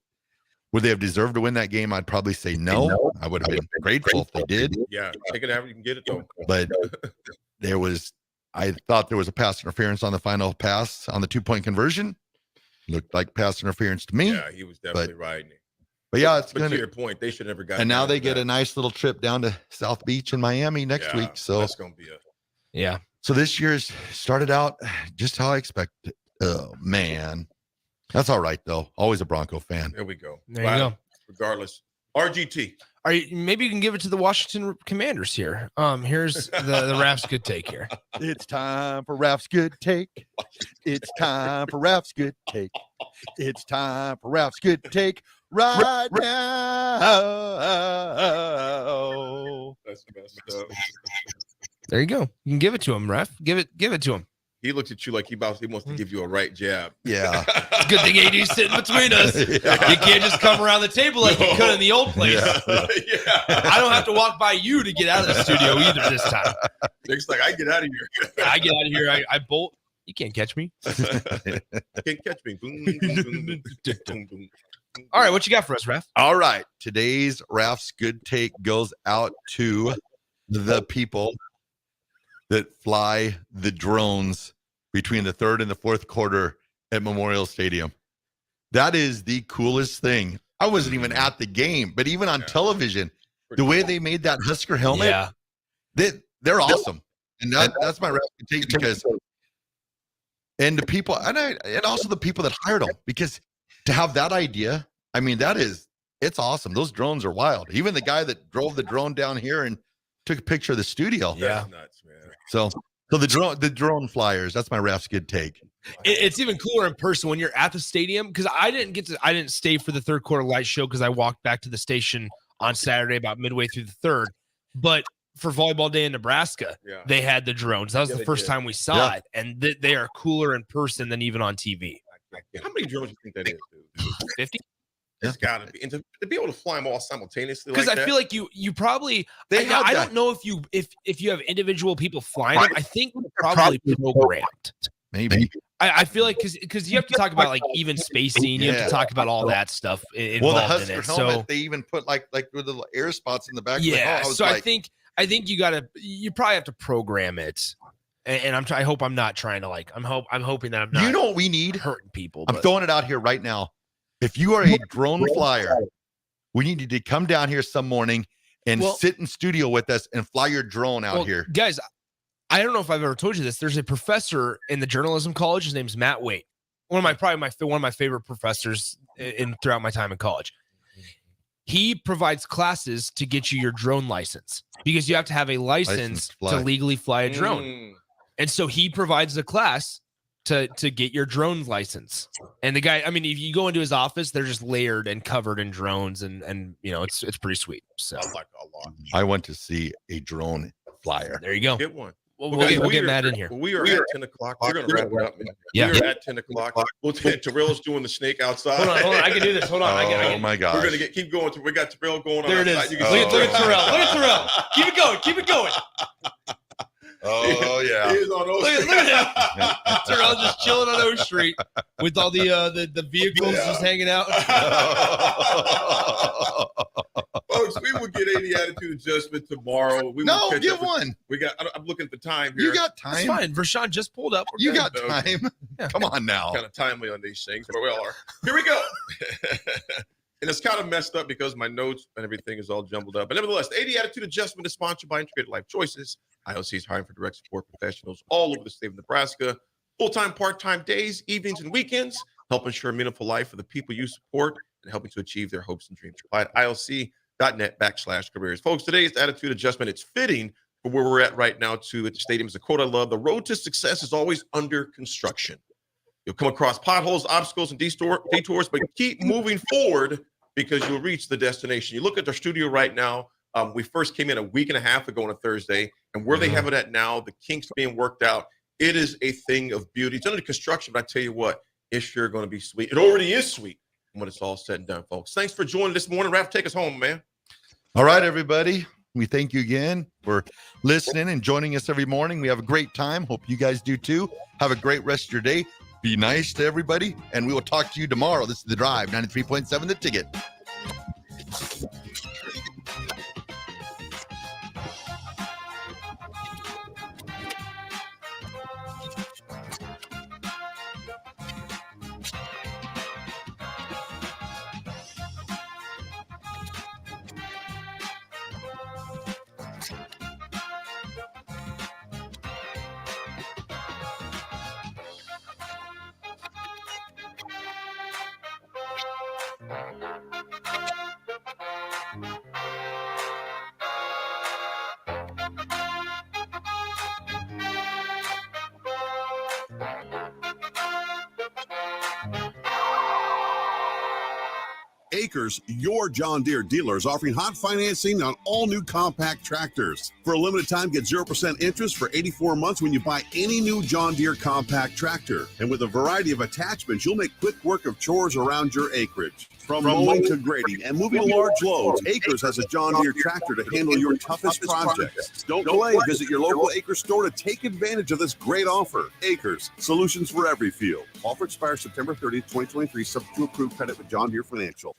would they have deserved to win that game? I'd probably say no. I would have been grateful if they did. Yeah, take it out. You can get it though. But I thought there was a pass interference on the final pass on the 2-point conversion. Looked like pass interference to me. Yeah, he was definitely riding it. But yeah, to your point, they should never got. And now they get a nice little trip down to South Beach in Miami next week. So that's gonna be So this year's started out just how I expected. Oh man, that's all right though. Always a Bronco fan. There we go. There you go. Regardless, RGT. Maybe you can give it to the Washington Commanders here. Here's the Raff's good take here. It's time for Raff's good take. It's time for Raff's good take. It's time for Raff's good take right now. That's messed up. There you go. You can give it to him, Raff. Give it to him. He looks at you like he wants to give you a right jab. Yeah. It's a good thing AD's sitting between us. Yeah. You can't just come around the table like you could in the old place. Yeah. I don't have to walk by you to get out of the studio either this time. Nick's like, I get out of here. I get out of here. I bolt. You can't catch me. Can't catch me. Boom, boom, boom. All right, what you got for us, Raff? All right. Today's Raff's good take goes out to the people that fly the drones between the 3rd and the 4th quarter at Memorial Stadium. That is the coolest thing. I wasn't even at the game, but even on television, the way they made that Husker helmet, they're awesome. And that's my Raff take because, and the people, and also the people that hired them, because to have that idea, I mean, it's awesome. Those drones are wild. Even the guy that drove the drone down here and took a picture of the studio. Yeah. That's nuts, man. So the drone flyers, that's my Raff's good take. It's even cooler in person when you're at the stadium, because I didn't stay for the third quarter light show because I walked back to the station on Saturday about midway through the third. But for volleyball day in Nebraska, they had the drones. That was the first time we saw it, and they are cooler in person than even on TV. How many drones do you think that is, dude? 50? It's got to be, and to be able to fly them all simultaneously. Because I feel like you probably I don't know if you have individual people flying them. I think they're probably programmed. Maybe. I feel like because you have to talk about like even spacing, you have to talk about all that stuff involved Well, the Husker in it. helmet, So they even put like with the air spots in the back. yeah, Of so I think you probably have to program it. And I hope I'm not trying to I'm hoping that I'm not. You know what we need? Hurting people. I'm throwing it out here right now. If you are a drone flyer, we need you to come down here some morning and sit in studio with us and fly your drone out here. Guys, I don't know if I've ever told you this. There's a professor in the journalism college. His name's Matt Waite. One of my favorite professors throughout my time in college. He provides classes to get you your drone license, because you have to have a license to legally fly a drone. And so he provides a class to get your drone license. And the guy, I mean, if you go into his office, they're just layered and covered in drones, and it's pretty sweet. So I like a lot. I went to see a drone flyer. There you go. Get one. We'll get Matt in here. We are at 10 o'clock. We're going to wrap it up. Yeah. We are at 10 o'clock. Terrell's doing the snake outside. Hold on. I can do this. Hold on. Oh, my God. We're going to keep going. We got Terrell going on. There it is. Look at Terrell. Look at Terrell. Keep it going. Oh, yeah. He is on O Street. Look at him. Terrell just chilling on O Street with all the vehicles just hanging out. Folks, we will get 80 attitude adjustment tomorrow. Get one. I'm looking for time here. You got time. That's fine. Vershawn just pulled up. You got time. Yeah. Come on now. Kind of timely on these things, but we all are. Here we go. And it's kind of messed up because my notes and everything is all jumbled up. But nevertheless, the 80 attitude adjustment is sponsored by Integrated Life Choices. IOC is hiring for direct support professionals all over the state of Nebraska. Full-time, part-time days, evenings, and weekends. Help ensure a meaningful life for the people you support and helping to achieve their hopes and dreams. Apply at IOC.net/careers. Folks, today's attitude adjustment, it's fitting for where we're at right now, too, at the stadium. Is a quote I love. The road to success is always under construction. You'll come across potholes, obstacles, and detours, but keep moving forward because you'll reach the destination. You look at our studio right now. We first came in a week and a half ago on a Thursday, and where they have it at now, the kinks being worked out, it is a thing of beauty. It's under construction, but I tell you what, it's sure going to be sweet. It already is sweet when it's all said and done, folks. Thanks for joining this morning. Raff, take us home, man. All right, everybody. We thank you again for listening and joining us every morning. We have a great time. Hope you guys do too. Have a great rest of your day. Be nice to everybody, and we will talk to you tomorrow. This is The Drive, 93.7 The Ticket. Acres, your John Deere dealer, is offering hot financing on all new compact tractors. For a limited time, get 0% interest for 84 months when you buy any new John Deere compact tractor. And with a variety of attachments, you'll make quick work of chores around your acreage. From mowing to grading and moving large loads, Acres has a John Deere tractor to handle your toughest projects. Don't delay. Visit your local Acres store to take advantage of this great offer. Acres, solutions for every field. Offer expires September 30th, 2023, subject to approved credit with John Deere Financial.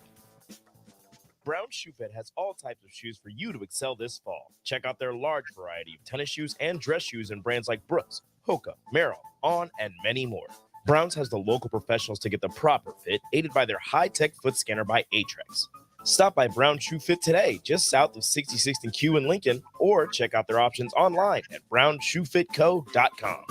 Brown Shoe Fit has all types of shoes for you to excel this fall. Check out their large variety of tennis shoes and dress shoes in brands like Brooks, Hoka, Merrell, On, and many more. Browns has the local professionals to get the proper fit, aided by their high-tech foot scanner by Atrex. Stop by Brown Shoe Fit today, just south of 66th and Q in Lincoln, or check out their options online at brownshoefitco.com.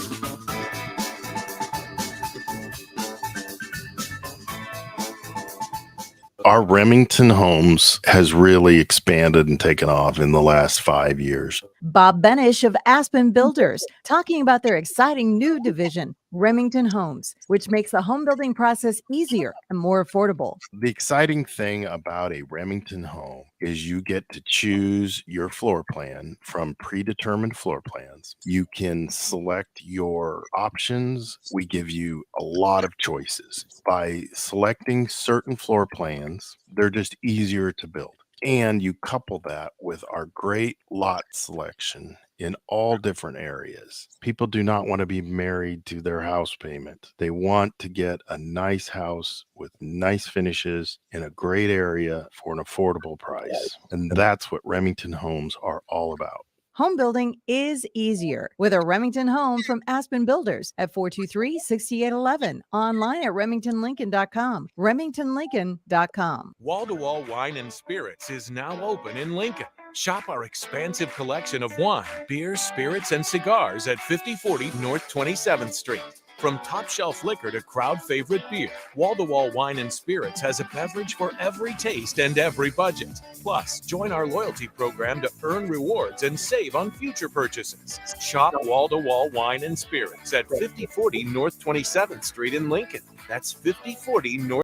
Our Remington Homes has really expanded and taken off in the last 5 years. Bob Benish of Aspen Builders talking about their exciting new division, Remington Homes, which makes the home building process easier and more affordable. The exciting thing about a Remington home is you get to choose your floor plan from predetermined floor plans. You can select your options. We give you a lot of choices. By selecting certain floor plans, they're just easier to build. And you couple that with our great lot selection in all different areas. People do not want to be married to their house payment. They want to get a nice house with nice finishes in a great area for an affordable price. And that's what Remington Homes are all about. Home building is easier with a Remington home from Aspen Builders at 423-6811. Online at remingtonlincoln.com. remingtonlincoln.com. Wall-to-Wall Wine and Spirits is now open in Lincoln. Shop our expansive collection of wine, beer, spirits, and cigars at 5040 North 27th Street. From top shelf liquor to crowd favorite beer, Wall-to-Wall Wine and Spirits has a beverage for every taste and every budget. Plus, join our loyalty program to earn rewards and save on future purchases. Shop Wall-to-Wall Wine and Spirits at 5040 North 27th Street in Lincoln. That's 5040 North